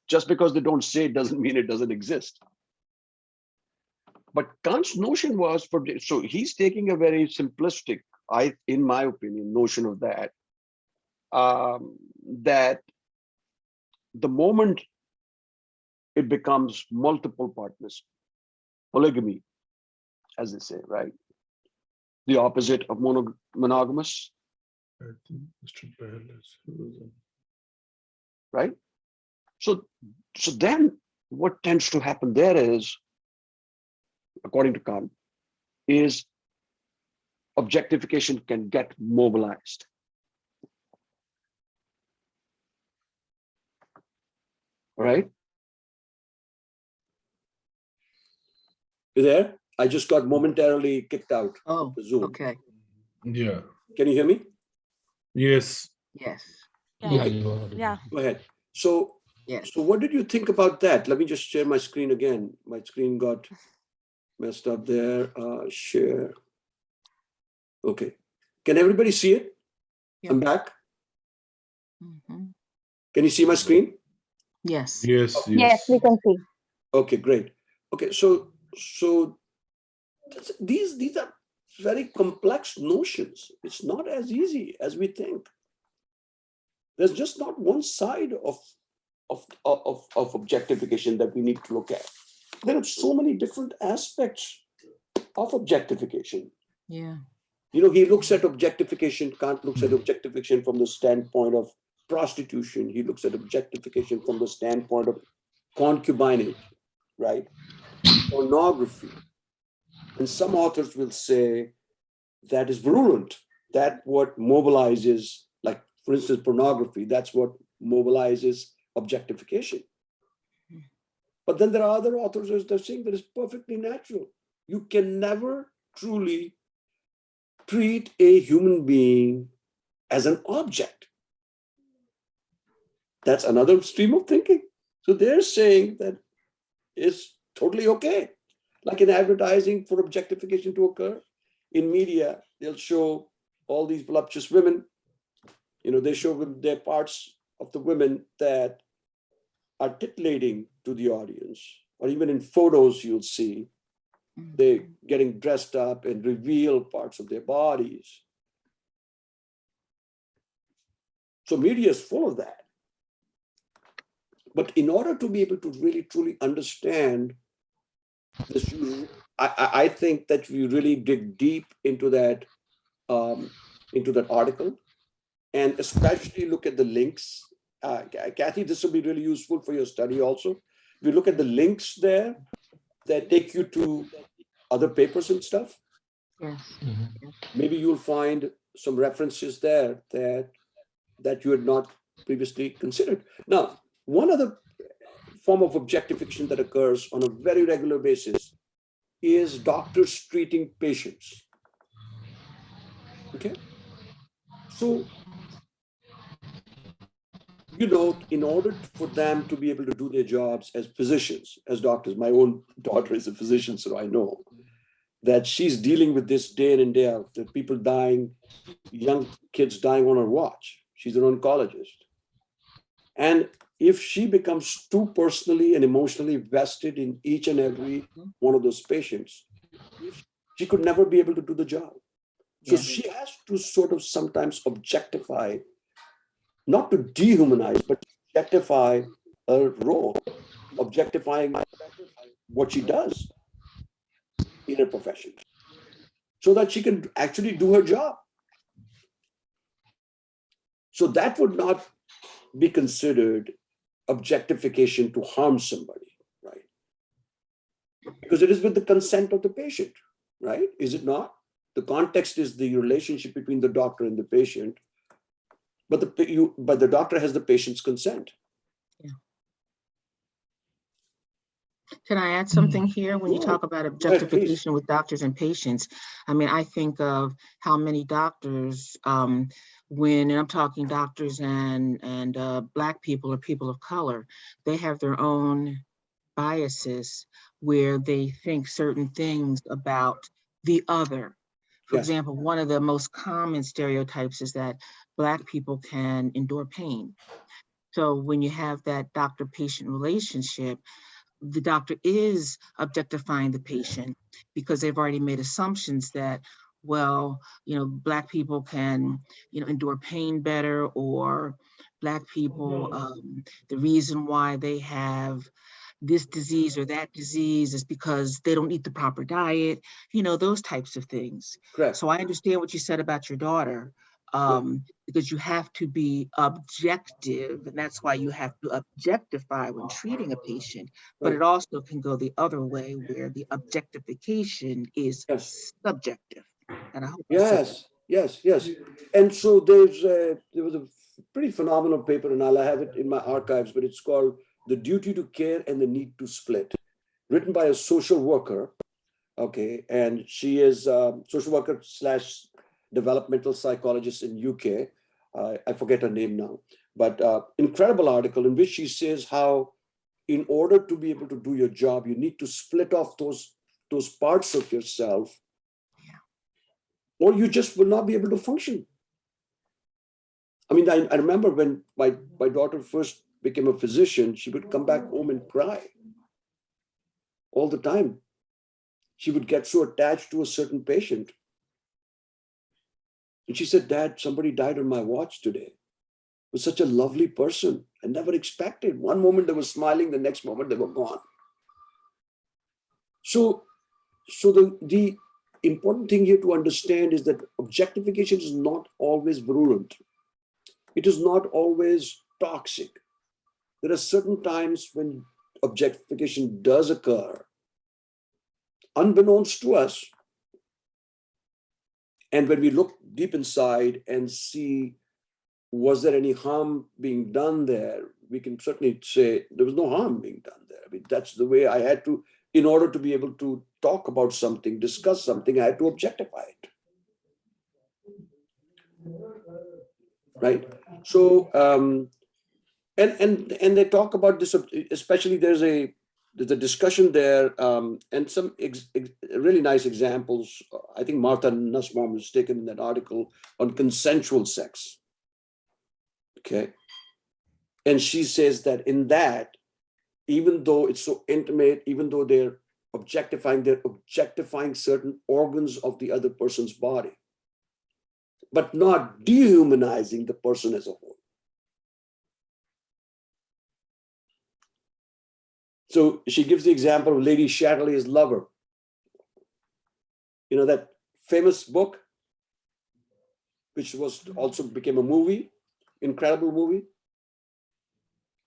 just because they don't say it doesn't mean it doesn't exist. But Kant's notion was so he's taking a very simplistic, in my opinion, notion of that, that the moment it becomes multiple partners, polygamy, as they say, right? The opposite of monogamous. I think Mr. Bell is, right? So then what tends to happen there is, according to Kant, is objectification can get mobilized. All right? You there? I just got momentarily kicked out of the Zoom. Okay. yeah. Can you hear me? Yes. Yes. Yeah. Okay. Yeah. Go ahead. So, Yes. so what did you think about that? Let me just share my screen again. My screen got messed up there. Share. Okay. Can everybody see it? Yeah. I'm back. Mm-hmm. Can you see my screen? Yes. Yes. Yes, we can see. Okay, great. Okay, so these are very complex notions. It's not as easy as we think. There's just not one side of objectification that we need to look at. There are so many different aspects of objectification. Yeah. You know, he looks at objectification, Kant looks at objectification from the standpoint of prostitution. He looks at objectification from the standpoint of concubinage, right? Pornography. And some authors will say that is virulent. That what mobilizes, like for instance, pornography, that's what mobilizes objectification. But then there are other authors that are saying that it's perfectly natural. You can never truly treat a human being as an object. That's another stream of thinking. So they're saying that it's totally okay. Like in advertising, for objectification to occur, in media, they'll show all these voluptuous women. They show their parts of the women that are titillating to the audience, or even in photos, you'll see they're getting dressed up and reveal parts of their bodies. So media is full of that. But in order to be able to really truly understand this, I think that we really dig deep into that article, and especially look at the links. Kathy, this will be really useful for your study also. If you look at the links there that take you to other papers and stuff, Yes. maybe you'll find some references there that you had not previously considered. Now, one other form of objectification that occurs on a very regular basis is doctors treating patients. Okay? So, in order for them to be able to do their jobs as physicians, as doctors, my own daughter is a physician, so I know that she's dealing with this day in and day out, the people dying, young kids dying on her watch. She's an oncologist. And if she becomes too personally and emotionally vested in each and every one of those patients, she could never be able to do the job. So she has to sort of sometimes objectify, not to dehumanize, but objectify her role, objectifying what she does in her profession, so that she can actually do her job. So that would not be considered objectification to harm somebody, right? Because it is with the consent of the patient, right? Is it not? The context is the relationship between the doctor and the patient, but the doctor has the patient's consent. Yeah. Can I add something here? When you talk about objectification with doctors and patients, I mean, I think of how many doctors, and I'm talking doctors and Black people or people of color, they have their own biases where they think certain things about the other. For example, one of the most common stereotypes is that Black people can endure pain. So when you have that doctor-patient relationship, the doctor is objectifying the patient because they've already made assumptions that, well, Black people can, endure pain better, or Black people, the reason why they have this disease or that disease is because they don't eat the proper diet, those types of things. Correct. So I understand what you said about your daughter, because you have to be objective, and that's why you have to objectify when treating a patient, but it also can go the other way where the objectification is subjective. And I hope Yes. And so there was a pretty phenomenal paper, and I'll have it in my archives, but it's called The Duty to Care and the Need to Split, written by a social worker. Okay, and she is a social worker / developmental psychologist in UK. I forget her name now, but incredible article in which she says how, in order to be able to do your job, you need to split off those parts of yourself, or you just will not be able to function. I mean, I remember when my daughter first became a physician, she would come back home and cry all the time. She would get so attached to a certain patient. And she said, "Dad, somebody died on my watch today. It was such a lovely person. I never expected. One moment they were smiling, the next moment they were gone." So the important thing here to understand is that objectification is not always virulent. It is not always toxic. There are certain times when objectification does occur, unbeknownst to us. And when we look deep inside and see, was there any harm being done there? We can certainly say there was no harm being done there. I mean, that's the way I had to, in order to be able to talk about something, discuss something, I have to objectify it. Right? So, and they talk about this, especially there's a discussion there, and some really nice examples. I think Martha Nussbaum was taken in that article on consensual sex. Okay. And she says that in that, even though it's so intimate, even though they're objectifying certain organs of the other person's body, but not dehumanizing the person as a whole. So she gives the example of Lady Chatterley's lover. You know, that famous book, which was also became a movie, incredible movie,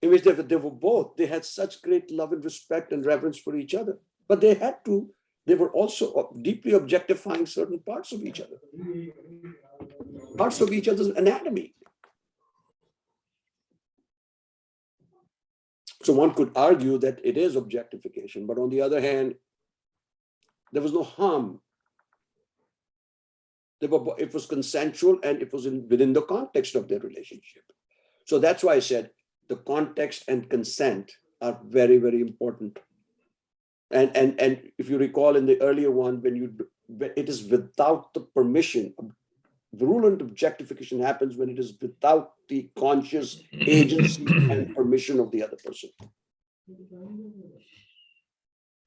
in which they had such great love and respect and reverence for each other, but they were also deeply objectifying certain parts of each other, parts of each other's anatomy. So one could argue that it is objectification, but on the other hand, there was no harm. It was consensual and it was within the context of their relationship. So that's why I said the context and consent are very, very important. And if you recall in the earlier one, it is without the permission. Virulent objectification happens when it is without the conscious agency and permission of the other person.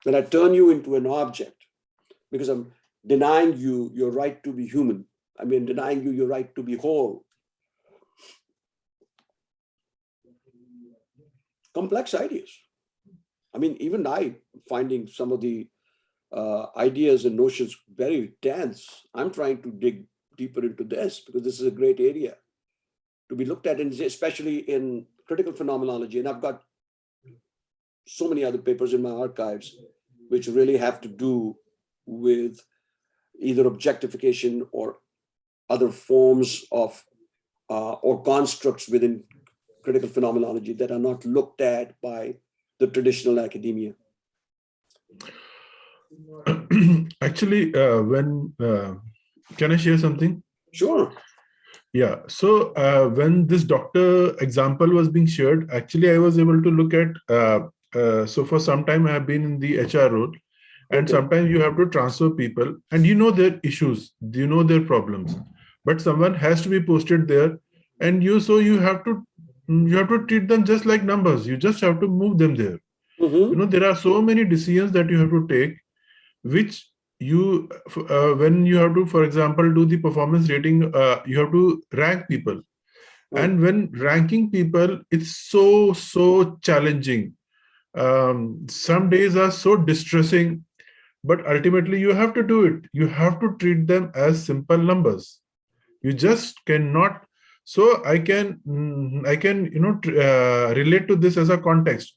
When I turn you into an object, because I'm denying you your right to be human, I mean, denying you your right to be whole. Complex ideas. I mean, even I finding some of the ideas and notions very dense. I'm trying to dig deeper into this because this is a great area to be looked at, and especially in critical phenomenology. And I've got so many other papers in my archives which really have to do with either objectification or other forms of or constructs within critical phenomenology that are not looked at by the traditional academia. Actually, can I share something? Sure. Yeah. So when this doctor example was being shared, actually, I was able to look at, so for some time I have been in the HR role, and sometimes you have to transfer people and you know their issues, you know their problems, but someone has to be posted there, and you have to treat them just like numbers. You just have to move them there. Mm-hmm. You know, there are so many decisions that you have to take, which you when you have to, for example, do the performance rating, you have to rank people. And when ranking people, it's so challenging. Some days are so distressing, but ultimately you have to do it. You have to treat them as simple numbers. You just cannot. So I can relate to this as a context.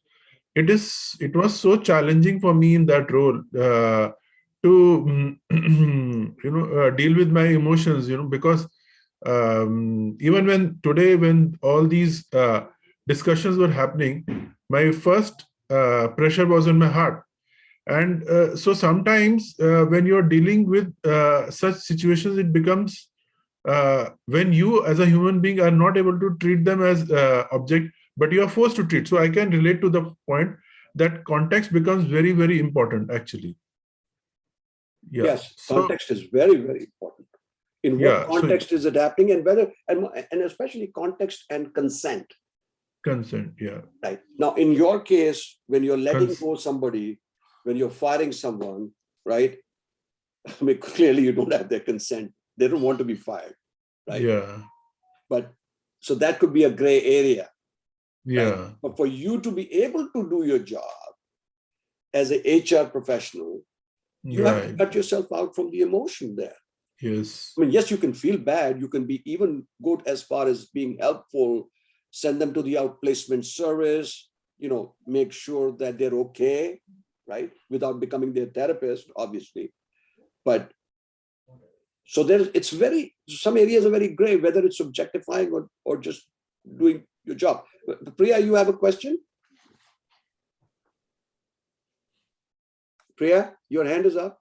It was so challenging for me in that role to deal with my emotions, because even when all these discussions were happening, my first pressure was on my heart. And so sometimes when you're dealing with such situations, it becomes when you as a human being are not able to treat them as object, but you are forced to treat. So I can relate to the point that context becomes very, very important, actually. Yeah. Yes, context is very, very important. In what context is it happening, and whether, and especially context and consent. Consent, yeah. Right. Now, in your case, when you're letting go somebody, when you're firing someone, right? I mean, clearly you don't have their consent. They don't want to be fired, right? Yeah. But so that could be a gray area. Yeah. Right? But for you to be able to do your job as an HR professional, you have to cut yourself out from the emotion there. Yes. I mean, yes, you can feel bad. You can be even go as far as being helpful, send them to the outplacement service, make sure that they're okay, right? Without becoming their therapist, obviously. But so some areas are very gray, whether it's objectifying or just doing your job. Priya, you have a question? Priya, your hand is up.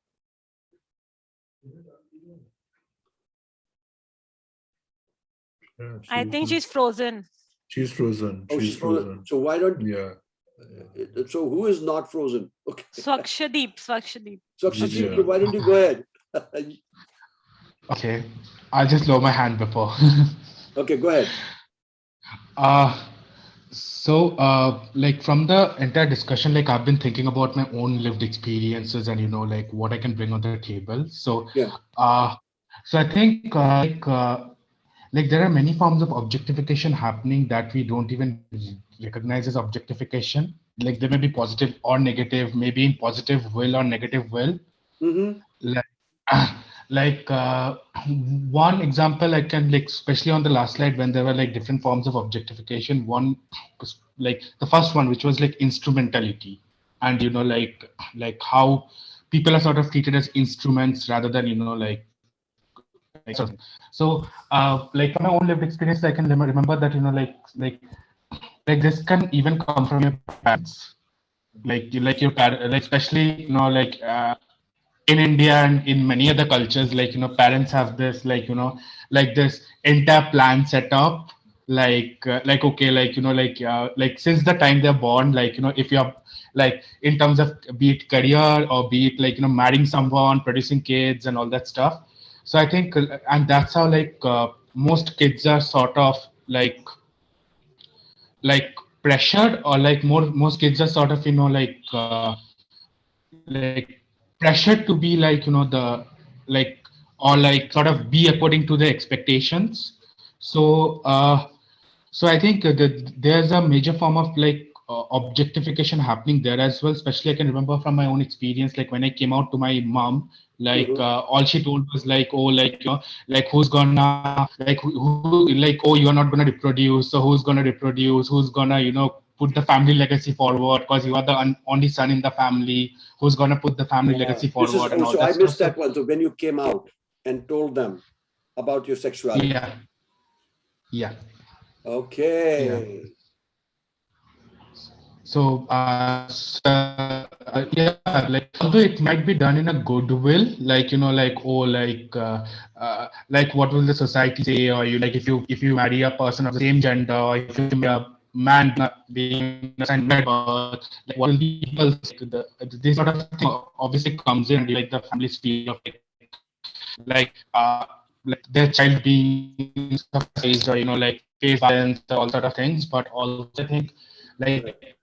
I think she's frozen. She's frozen. Oh, she's frozen. So why don't? Yeah. So who is not frozen? Okay. Swakshadeep. Swakshadeep, why don't you go ahead? Okay, I'll just lower my hand before. Okay, go ahead. Like from the entire discussion, like I've been thinking about my own lived experiences and like what I can bring on the table. So yeah. So I think like there are many forms of objectification happening that we don't even recognize as objectification. Like they may be positive or negative, maybe in positive will or negative will. Like one example I can, like especially on the last slide when there were like different forms of objectification, one was like the first one, which was like instrumentality, and like how people are sort of treated as instruments rather than like so like from my own lived experience I can remember that like this can even come from your parents, like your parents, like especially like in India and in many other cultures, like parents have this like this entire plan set up, like okay, like since the time they're born, like if you're like in terms of be it career or be it like marrying someone, producing kids and all that stuff. So I think and that's how like most kids are sort of like pressured, or like most kids are sort of like pressured to be like the like or like sort of be according to the expectations. So so I think that there's a major form of like objectification happening there as well. Especially I can remember from my own experience, like when I came out to my mom, like all she told was like, oh, like like who's gonna like who like, oh, you're not gonna reproduce, so who's gonna reproduce, who's gonna put the family legacy forward because you are the only son in the family, who's gonna put the family legacy forward and all so that I stuff. missed that one. So when you came out and told them about your sexuality. Yeah. Okay. Yeah. So, yeah, like although it might be done in a goodwill, like like oh, like what will the society say, or you like if you marry a person of the same gender, or if you marry a man being assigned birth, like what will people say? This sort of thing obviously comes in, like the family's feel of like their child being surprised, or like face violence, all sort of things. But also I think like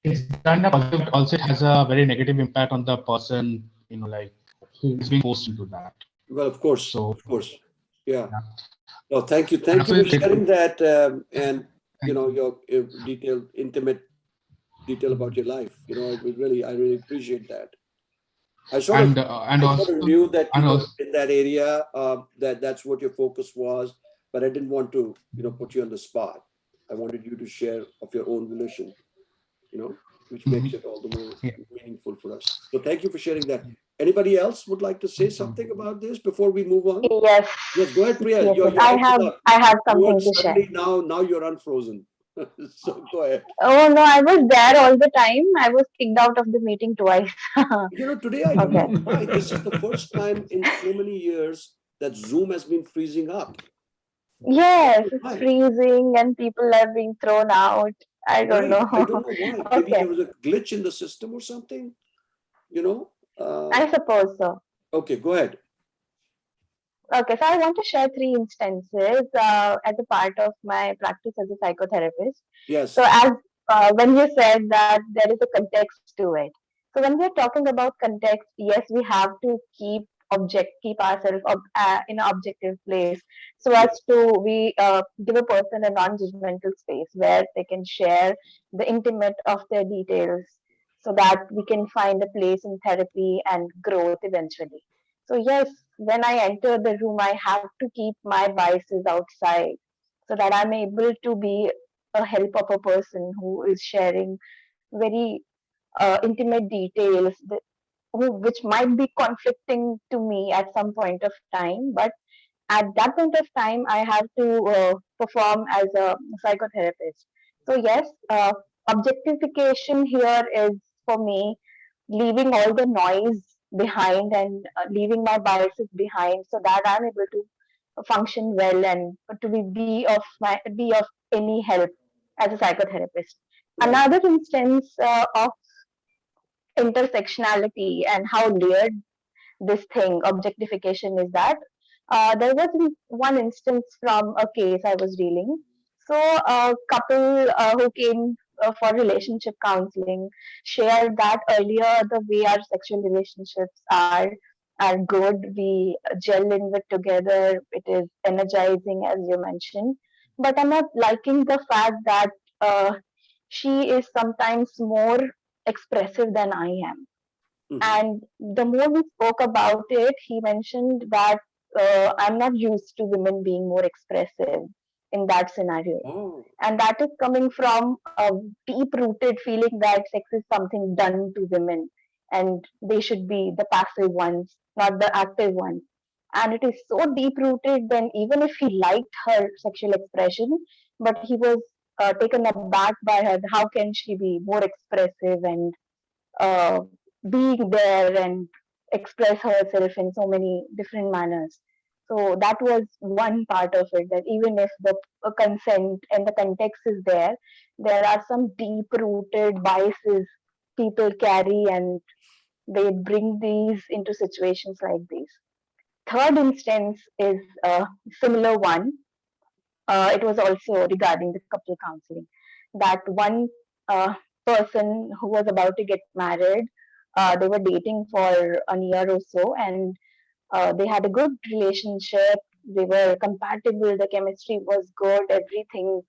it's done a positive, also it has a very negative impact on the person, like who is being forced into that. Well, of course, so of course. Yeah. Well, thank you for sharing that, and your intimate detail about your life. I really appreciate that. I sort of knew that you were in that area, that's what your focus was, but I didn't want to put you on the spot. I wanted you to share of your own volition, which makes it all the more meaningful for us. So thank you for sharing that. Anybody else would like to say something about this before we move on? Yes. Yes, go ahead, Priya. Yes, I have something to share. Now you're unfrozen. So go ahead. Oh no, I was there all the time. I was kicked out of the meeting twice. Today I don't know why. This is the first time in so many years that Zoom has been freezing up. Yes, it's freezing and people are being thrown out. I don't know. I don't know why. Maybe there was a glitch in the system or something. I suppose so. Okay, go ahead. Okay, so I want to share 3 instances as a part of my practice as a psychotherapist. Yes. So as when you said that there is a context to it. So when we're talking about context, yes, we have to keep ourselves in an objective place, so as to we give a person a non-judgmental space where they can share the intimate of their details, so that we can find a place in therapy and growth eventually. So yes, when I enter the room, I have to keep my biases outside so that I'm able to be a help of a person who is sharing very intimate details which might be conflicting to me at some point of time. But at that point of time, I have to perform as a psychotherapist. So yes, objectification here is for me leaving all the noise behind and leaving my biases behind so that I'm able to function well and to be of any help as a psychotherapist. Right. Another instance of intersectionality and how layered this thing, objectification, is that there was one instance from a case I was dealing. So a couple who came for relationship counseling shared that earlier the way our sexual relationships are good. We gel in with together. It is energizing, as you mentioned. But I'm not liking the fact that she is sometimes more expressive than I am. And the more we spoke about it, he mentioned that I'm not used to women being more expressive in that scenario. Oh. And that is coming from a deep rooted feeling that sex is something done to women and they should be the passive ones, not the active ones. And it is so deep rooted, then even if he liked her sexual expression, but he was taken aback by her, how can she be more expressive and uh, being there and express herself in so many different manners. So that was one part of it, that even if the consent and the context is there, there are some deep rooted biases people carry and they bring these into situations like these. Third instance is a similar one. It was also regarding the couple counseling. That one person who was about to get married, they were dating for a year or so, and they had a good relationship. They were compatible. The chemistry was good. Everything,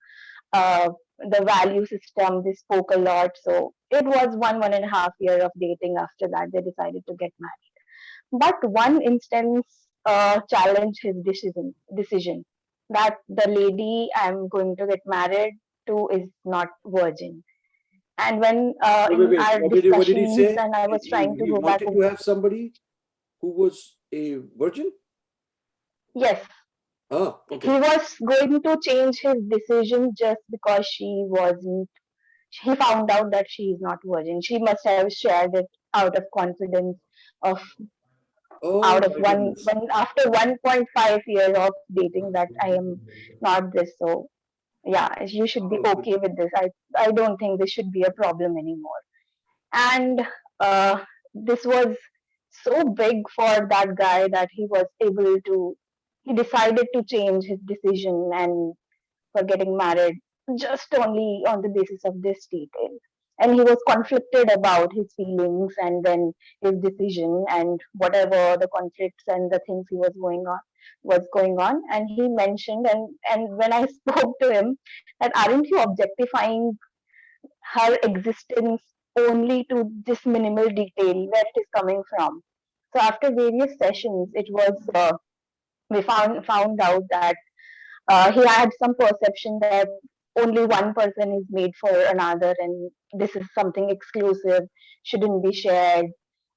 uh, the value system, they spoke a lot. So it was 1.5 year of dating. After that, they decided to get married. But one instance challenged his decision that the lady I'm going to get married to is not virgin. And when Wait, in wait. our What did he discussions, say? and I was trying to He go back, wanted to have somebody who was a virgin? yes, Oh, he okay. was going to change his decision just because she wasn't. He found out that she is not virgin. She must have shared it out of confidence of Oh out of my goodness. one after 1.5 years of dating that I am not this. So yeah, you should be Oh, okay with this. I don't think this should be a problem anymore. And this was so big for that guy that he decided to change his decision and for getting married just only on the basis of this detail. And he was conflicted about his feelings and then his decision and whatever the conflicts and the things he was going on. And he mentioned, and when I spoke to him, that aren't you objectifying her existence only to this minimal detail where it is coming from? So after various sessions, it was we found out that he had some perception that only one person is made for another and this is something exclusive, shouldn't be shared.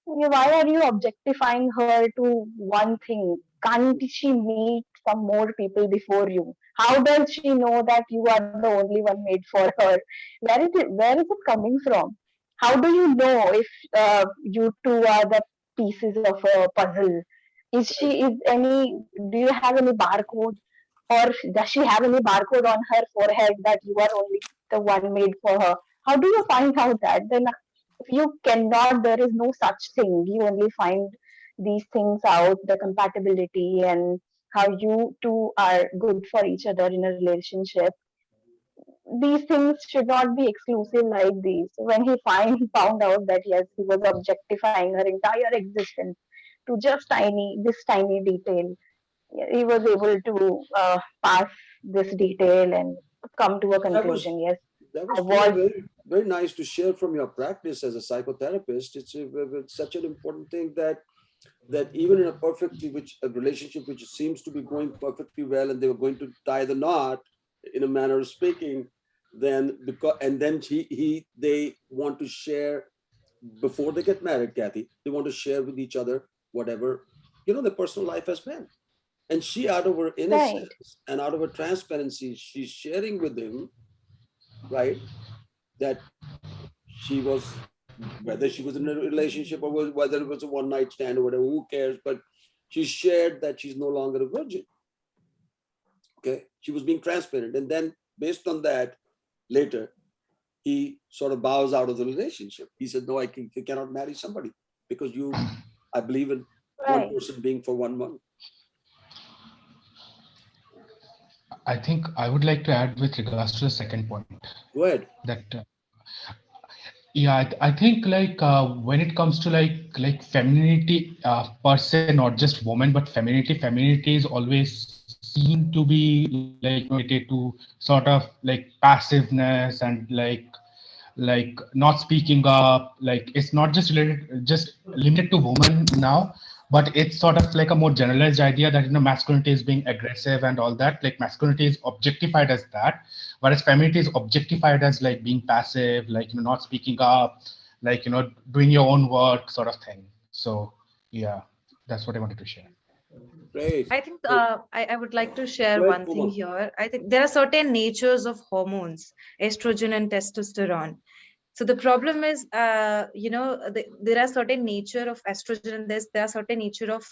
Why are you objectifying her to one thing? Can't she meet some more people before you? How does she know that you are the only one made for her? Where is it coming from? How do you know if you two are the pieces of a puzzle? Do you have any barcode, or does she have any barcode on her forehead that you are only the one made for her? How do you find out that? Then if you cannot, there is no such thing. You only find these things out, the compatibility and how you two are good for each other in a relationship. These things should not be exclusive like these. When he found out that yes, he was objectifying her entire existence to just this tiny detail, he was able to pass this detail and come to a That was conclusion. Yes, that I was was. very, very nice to share from your practice as a psychotherapist. It's such an important thing that even in a relationship which seems to be going perfectly well and they were going to tie the knot in a manner of speaking, then they want to share before they get married, Kathy, they want to share with each other whatever their personal life has been. And she, out of her Right. innocence and out of her transparency, she's sharing with him, right, that she was whether she was in a relationship or whether it was a one-night stand or whatever, who cares? But she shared that she's no longer a virgin. Okay, she was being transparent. And then based on that, later, he sort of bows out of the relationship. He said, no, I cannot marry somebody because I believe in one person being for 1 month. I think I would like to add with regards to the second point. Go ahead. That yeah, I think like when it comes to like femininity per se, not just woman, but femininity is always seen to be like related to sort of like passiveness and like not speaking up. Like it's not just limited to women now, but it's sort of like a more generalized idea that masculinity is being aggressive and all that. Like masculinity is objectified as that, whereas femininity is objectified as like being passive, like not speaking up, like doing your own work sort of thing. So yeah, that's what I wanted to share. Great. I think I would like to share one thing here. I think there are certain natures of hormones, estrogen and testosterone. So the problem is, there are certain nature of estrogen and there are certain nature of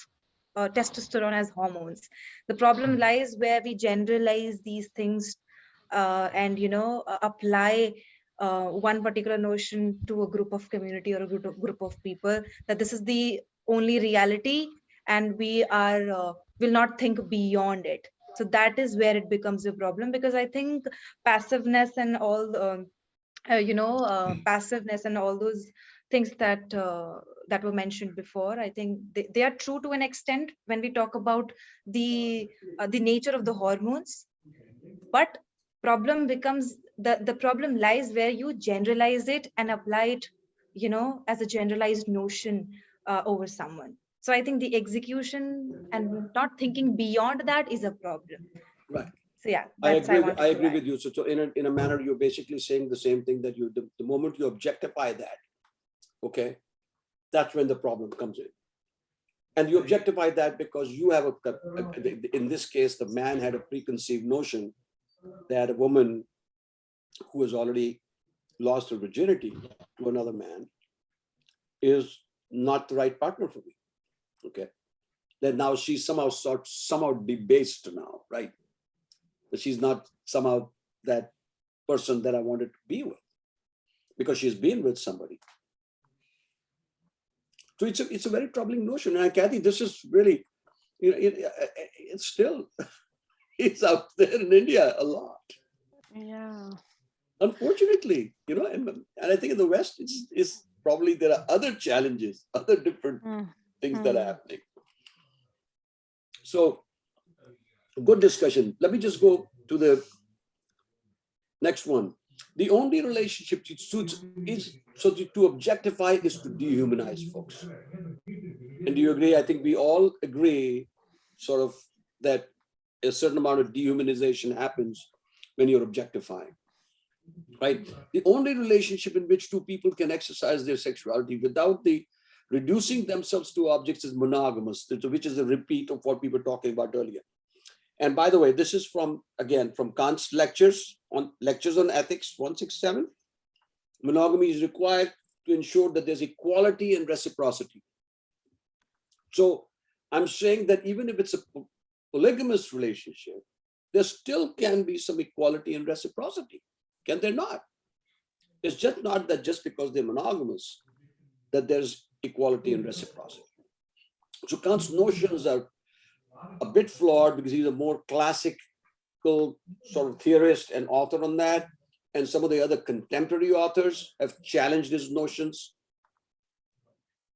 testosterone as hormones. The problem lies where we generalize these things and, apply one particular notion to a group of community or a group of people, that this is the only reality and we are will not think beyond it. So that is where it becomes a problem, because I think passiveness and all passiveness and all those things that that were mentioned before, I think they are true to an extent when we talk about the nature of the hormones. But problem becomes the problem lies where you generalize it and apply it, as a generalized notion over someone. So I think the execution and not thinking beyond that is a problem. Right. So yeah, I agree with you. So in a manner, you're basically saying the same thing, that the moment you objectify that, okay, that's when the problem comes in. And you objectify that because you have in this case, the man had a preconceived notion that a woman who has already lost her virginity to another man is not the right partner for me. Okay. That now she's somehow debased now, right? That she's not somehow that person that I wanted to be with because she's been with somebody. So it's a very troubling notion. And Kathy, this is really, it's still, it's out there in India a lot. Yeah. Unfortunately, and I think in the West, it's probably there are other challenges, other different things that are happening. So good discussion. Let me just go to the next one. The only relationship it suits is, so to objectify is to dehumanize folks. And do you agree? I think we all agree sort of that a certain amount of dehumanization happens when you're objectifying, right? The only relationship in which two people can exercise their sexuality without the reducing themselves to objects is monogamous, which is a repeat of what we were talking about earlier. And by the way, this is from Kant's lectures on ethics 167. Monogamy is required to ensure that there's equality and reciprocity. So I'm saying that even if it's a polygamous relationship, there still can be some equality and reciprocity. Can there not? It's just not that just because they're monogamous, that there's equality and reciprocity. So Kant's notions are a bit flawed because he's a more classical sort of theorist and author on that. And some of the other contemporary authors have challenged his notions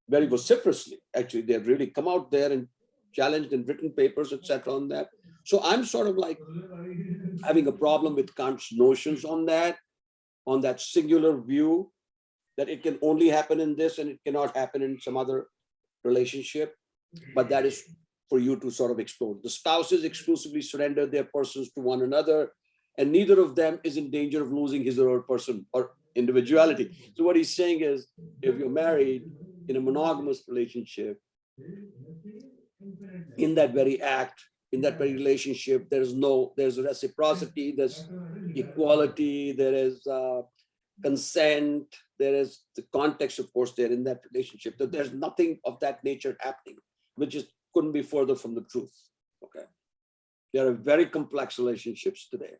very vociferously. Actually, they've really come out there and challenged and written papers, etc. on that. So I'm sort of like having a problem with Kant's notions on that singular view that it can only happen in this and it cannot happen in some other relationship. But that is for you to sort of explore. The spouses exclusively surrender their persons to one another, and neither of them is in danger of losing his or her person or individuality. So what he's saying is, if you're married in a monogamous relationship, in that very act, in that very relationship, there's reciprocity, there's equality, there is consent, there is the context, of course, there in that relationship, that there's nothing of that nature happening, which is couldn't be further from the truth. Okay, there are very complex relationships today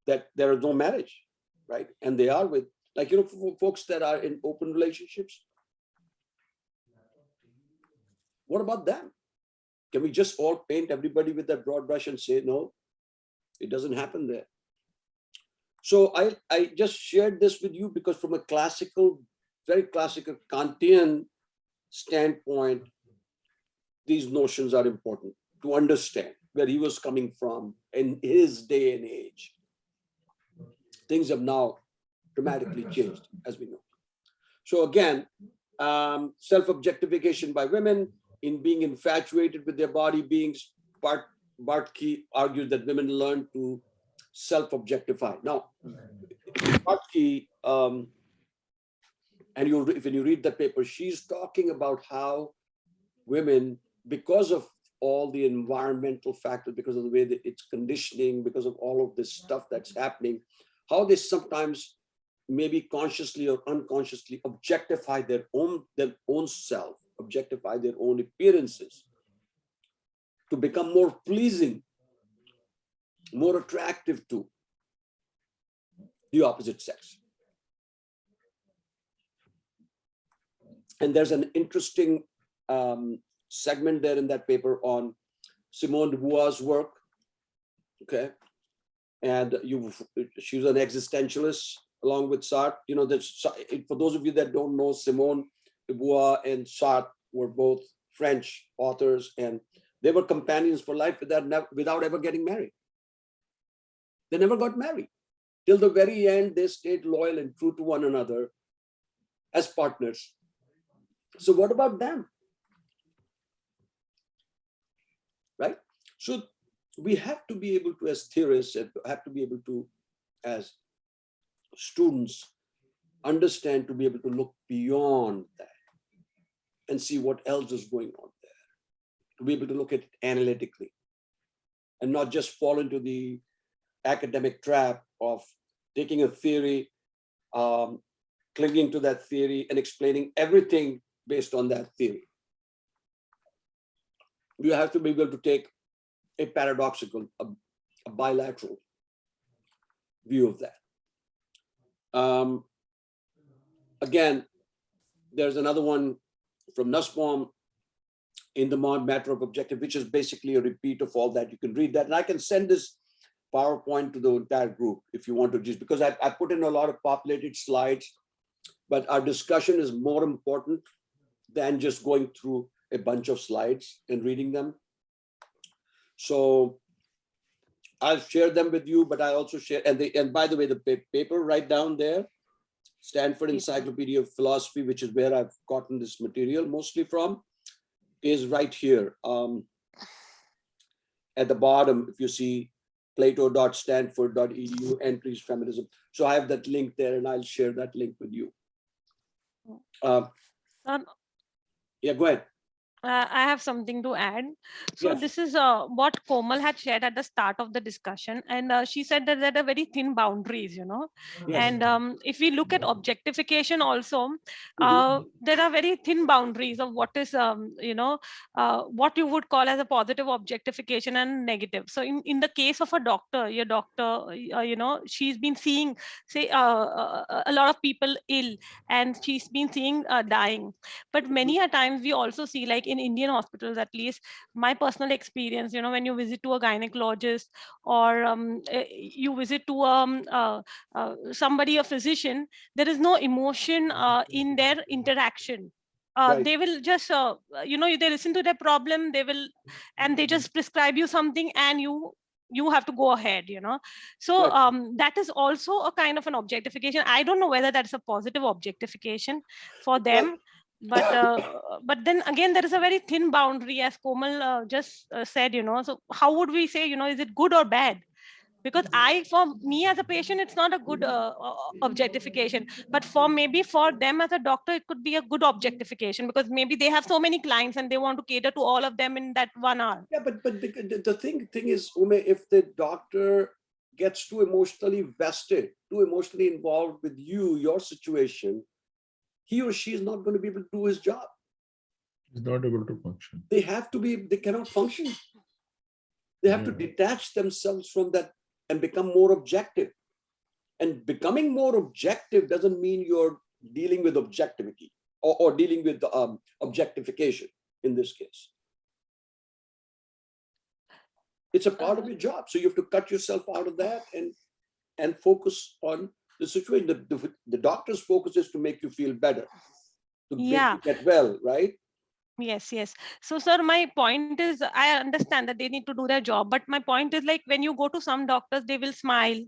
that there is no marriage, right? And they are with, like, you know, for folks that are in open relationships. What about them? Can we just all paint everybody with that broad brush and say, no, it doesn't happen there? So I just shared this with you because from a classical, very classical Kantian standpoint, these notions are important to understand where he was coming from in his day and age. Things have now dramatically changed, as we know. So again, self-objectification by women in being infatuated with their body beings. Bartke argued that women learn to self-objectify. Now, Bartke, and when you read the paper, she's talking about how women, because of all the environmental factors, because of the way that it's conditioning, because of all of this stuff that's happening, how they sometimes, maybe consciously or unconsciously, objectify their own self, objectify their own appearances to become more pleasing, more attractive to the opposite sex. And there's an interesting segment there in that paper on Simone de Beauvoir's work. Okay, and she was an existentialist along with Sartre. You know, for those of you that don't know, Simone de Beauvoir and Sartre were both French authors, and they were companions for life without ever getting married. They never got married. Till the very end, they stayed loyal and true to one another as partners. So what about them? Right? So we have to be able to, as theorists, have to be able to, as students, understand, to be able to look beyond that and see what else is going on there, to be able to look at it analytically and not just fall into the academic trap of taking a theory, clinging to that theory and explaining everything based on that theory. You have to be able to take a paradoxical, a bilateral view of that. Again, there's another one from Nussbaum in the matter of objective, which is basically a repeat of all that. You can read that, and I can send this PowerPoint to the entire group if you want to, just because I put in a lot of populated slides, but our discussion is more important than just going through a bunch of slides and reading them. So I'll share them with you, but I also share, and by the way, the paper right down there, Stanford Encyclopedia of Philosophy, which is where I've gotten this material mostly from, is right here. At the bottom, if you see plato.stanford.edu entries feminism. So I have that link there, and I'll share that link with you. Yeah, go ahead. I have something to add. So Yes. this is what Komal had shared at the start of the discussion. And she said that there are very thin boundaries, you know. Yes. And if we look at objectification also, there are very thin boundaries of what is, you know, what you would call as a positive objectification and negative. So in the case of a doctor, your doctor, you know, she's been seeing, say, a lot of people ill, and she's been seeing dying. But many a times we also see, like in Indian hospitals, at least my personal experience, you know, when you visit to a gynecologist or you visit to somebody, a physician, there is no emotion in their interaction. Right. They will just, you know, they listen to their problem, they will, and they just prescribe you something, and you have to go ahead, you know. So Right. that is also a kind of an objectification. I don't know whether that's a positive objectification for them. But then again, there is a very thin boundary, as Komal just said, you know. So how would we say, you know, is it good or bad? Because for me as a patient, it's not a good objectification, but maybe for them as a doctor, it could be a good objectification, because maybe they have so many clients and they want to cater to all of them in that 1 hour. Yeah, but the thing is, Ume, if the doctor gets too emotionally vested, too emotionally involved with you, your situation, he or she is not going to be able to do his job. He's not able to function. They cannot function. They have to detach themselves from that and become more objective. And becoming more objective doesn't mean you're dealing with objectivity or dealing with objectification in this case. It's a part of your job. So you have to cut yourself out of that and focus on the situation. The doctor's focus is to make you feel better, to make you get well, right? Yes, yes. So, sir, my point is, I understand that they need to do their job, but my point is, like, when you go to some doctors, they will smile.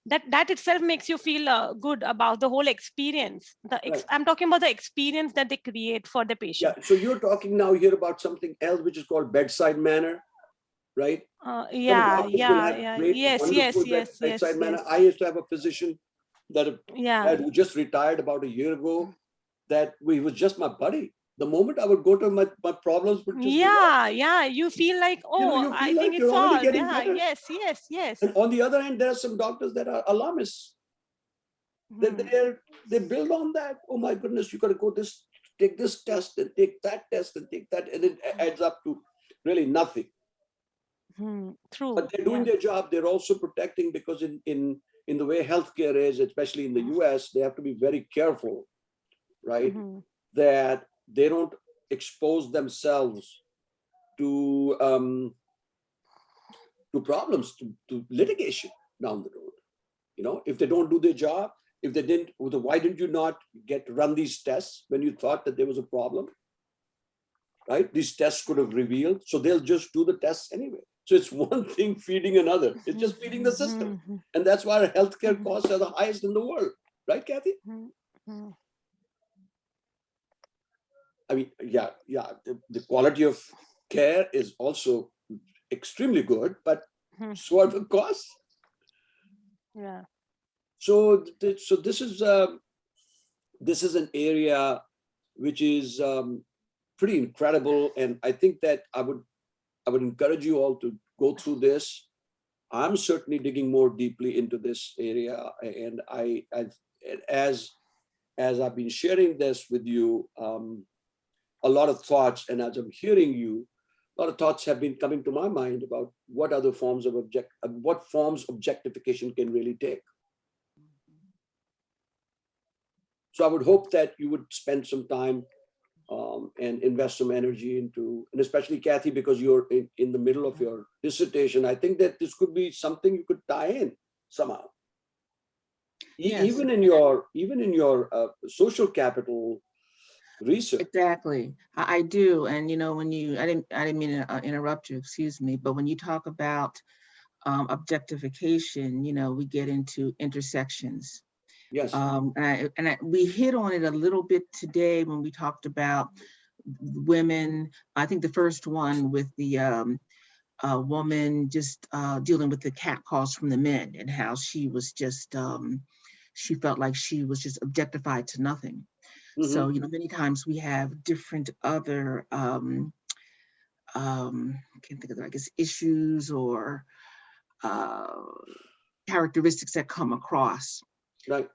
That itself makes you feel good about the whole experience. I'm talking about the experience that they create for the patient. Yeah. So you're talking now here about something else, which is called bedside manner, right? Yes. Bedside manner. I used to have a physician who just retired about a year ago. That he was just my buddy. The moment I would go to my problems would just you feel like, oh, I think it's already solved. getting better. Yes. And on the other hand, there are some doctors that are alarmists. They build on that. Oh my goodness, you got to go take this test and take that test and take that, and it adds up to really nothing. True. But they're doing their job. They're also protecting, because in the way healthcare is, especially in the US, they have to be very careful, right? That they don't expose themselves to problems, to litigation down the road. You know, if they don't do their job, if they didn't, why didn't you not run these tests when you thought that there was a problem? Right? These tests could have revealed. So they'll just do the tests anyway. So it's one thing feeding another. It's just feeding the system. And that's why our healthcare costs are the highest in the world. Right, Kathy? I mean, the quality of care is also extremely good, but so are the costs. Yeah. So this is an area which is pretty incredible, and I think that I would encourage you all to go through this. I'm certainly digging more deeply into this area, and as I've been sharing this with you, a lot of thoughts, and as I'm hearing you, a lot of thoughts have been coming to my mind about what other forms of objectification can really take. So I would hope that you would spend some time and invest some energy into, and especially Kathy, because you're in the middle of your dissertation, I think that this could be something you could tie in somehow. Yes. Even in your social capital research. Exactly, I do. And when I didn't mean to interrupt you, excuse me, but when you talk about objectification, we get into intersections. Yes. We hit on it a little bit today when we talked about women. I think the first one with the woman just dealing with the catcalls from the men, and how she was just, she felt like she was just objectified to nothing. So, many times we have different other, I can't think of, I guess, issues or characteristics that come across. Right.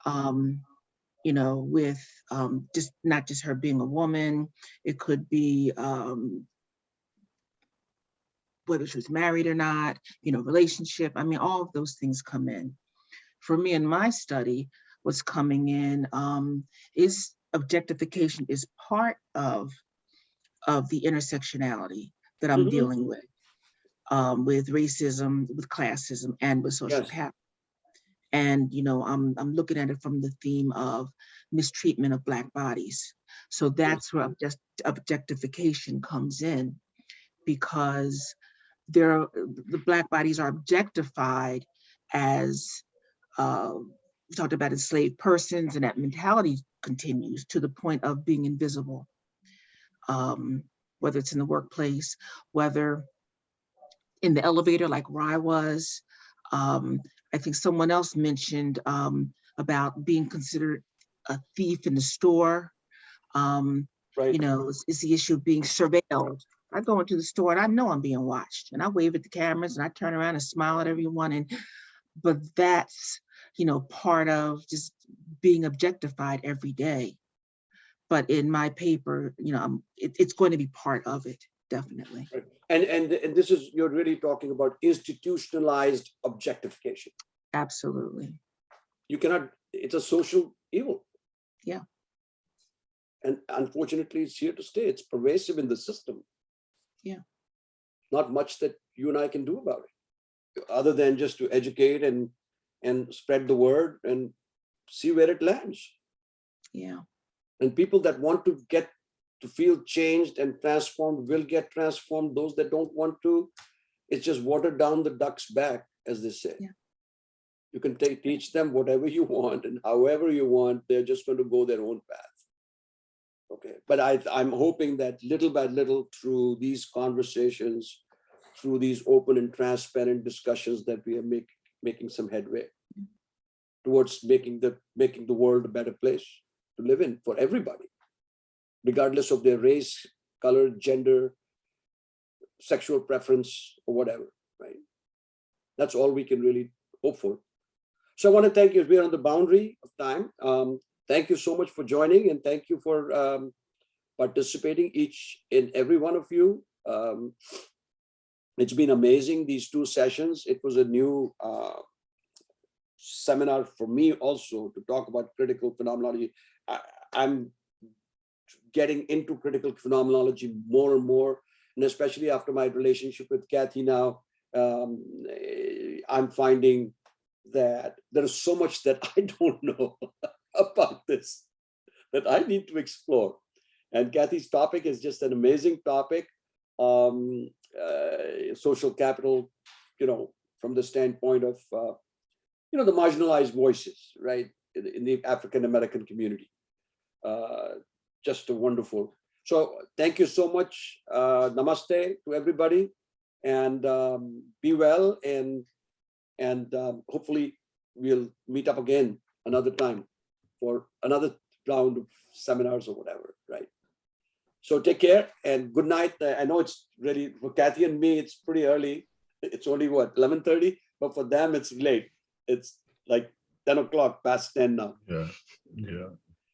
With just not just her being a woman, it could be whether she was married or not, relationship. I mean, all of those things come in. For me in my study, what's coming in is objectification is part of the intersectionality that I'm dealing with racism, with classism, and with social capital. And I'm looking at it from the theme of mistreatment of Black bodies. So that's where objectification comes in, because the Black bodies are objectified as we talked about enslaved persons, and that mentality continues to the point of being invisible, whether it's in the workplace, whether in the elevator, like where I was. I think someone else mentioned about being considered a thief in the store. Right. It's the issue of being surveilled. I go into the store and I know I'm being watched, and I wave at the cameras and I turn around and smile at everyone. And but that's, part of just being objectified every day. But in my paper, it's going to be part of it, definitely. Right. And this is, you're really talking about institutionalized objectification. Absolutely. You cannot, it's a social evil. Yeah. And unfortunately, it's here to stay. It's pervasive in the system. Yeah. Not much that you and I can do about it, other than just to educate and spread the word and see where it lands. Yeah. And people that want to get to feel changed and transformed will get transformed. Those that don't want to, it's just water down the duck's back, as they say. Yeah. You can teach them whatever you want and however you want, they're just going to go their own path. Okay, but I'm hoping that little by little, through these conversations, through these open and transparent discussions, that we are making some headway towards making the world a better place to live in for everybody, regardless of their race, color, gender, sexual preference, or whatever, right? That's all we can really hope for. So I want to thank you. We're on the boundary of time. Thank you so much for joining, and thank you for participating, each and every one of you. It's been amazing, these 2 sessions. It was a new seminar for me also to talk about critical phenomenology. I'm getting into critical phenomenology more and more, and especially after my relationship with Kathy now, I'm finding that there is so much that I don't know about this that I need to explore. And Kathy's topic is just an amazing topic. Social capital, from the standpoint of, the marginalized voices, right, in the African American community. Just a wonderful. So thank you so much. Namaste to everybody, and be well, and hopefully we'll meet up again another time for another round of seminars or whatever, right? So take care and good night. I know it's really, for Kathy and me, it's pretty early. It's only what, 11:30, but for them it's late. It's like 10 o'clock past 10 now. Yeah. Yeah.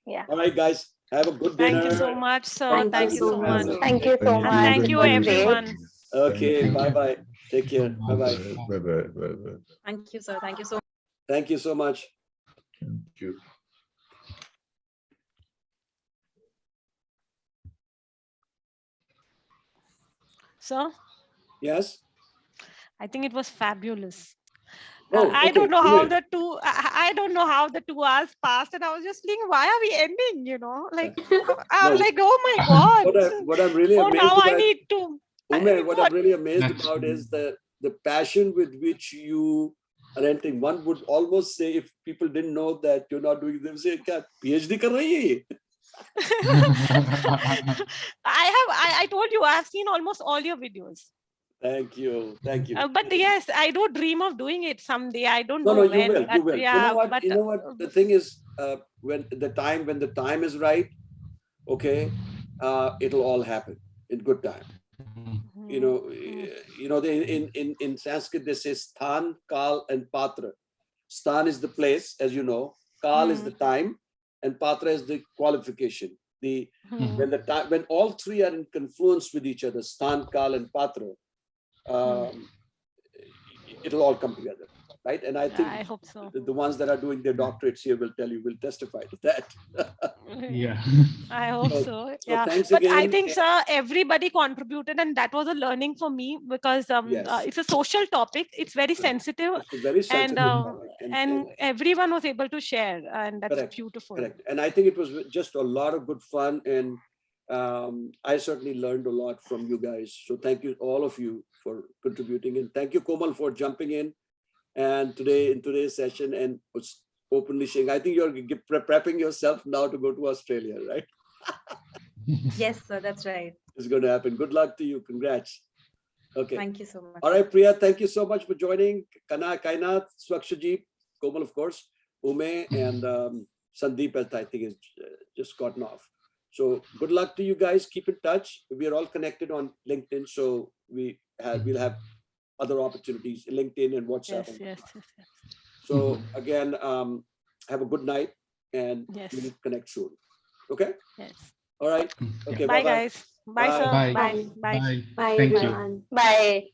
Yeah. All right, guys, have a good dinner. Thank you so much, sir. Thank you so much. Thank you so And much. thank you, It was great. everyone. Okay, bye-bye. Take care. Bye-bye. Bye-bye. Bye-bye. Thank you, sir. Thank you so much. Thank you so much. Thank you. Sir, Yes? I think it was fabulous. Oh, I okay. don't know how Great. I don't know how the 2 hours passed, and I was just thinking, why are we ending? Like I was No. like, oh my god! What I'm really Oh, amazed now I about, need to. Ume, what I'm What? really amazed about is the passion with which you are entering. One would almost say, if people didn't know that you're not doing this, say, "Kya, PhD kar rahi hai ye?" I told you, I have seen almost all your videos. Thank you. Thank you. But yes, I do dream of doing it someday. I don't No, know you when. will. But You will. yeah, You know what? The thing is, when the time is right, okay, it'll all happen in good time. In Sanskrit they say sthan, kal, and patra. Sthan is the place, as you know. Kal is the time, and patra is the qualification. When all 3 are in confluence with each other, sthan, kal, and patra, it'll all come together, right? And I think I hope so. the ones that are doing their doctorates here will testify to that. Yeah, I hope so. Yeah, thanks but I again. think, sir, everybody contributed, and that was a learning for me, because Yes. it's a social topic. It's very sensitive, It's a very sensitive topic, and everyone was able to share, and that's correct, beautiful. correct. And I think it was just a lot of good fun, and I certainly learned a lot from you guys. So thank you, all of you, for contributing, and thank you, Komal, for jumping in and in today's session and was openly saying, I think you're prepping yourself now to go to Australia, right? Yes, sir, that's right. It's going to happen. Good luck to you. Congrats. Okay. Thank you so much. All right, Priya, thank you so much for joining. Kainath, Swakshajit, Komal, of course, Ume, and Sandeep, I think, is just gotten off. So good luck to you guys. Keep in touch. We are all connected on LinkedIn, so we'll have other opportunities, LinkedIn and WhatsApp. Yes, yes, yes, yes. So again, have a good night, and Yes. we'll connect soon. Okay. Yes. All right. Okay. Bye, Bye-bye. guys. Bye, sir. Bye. Bye. Bye. Bye, Thank you. everyone. Bye.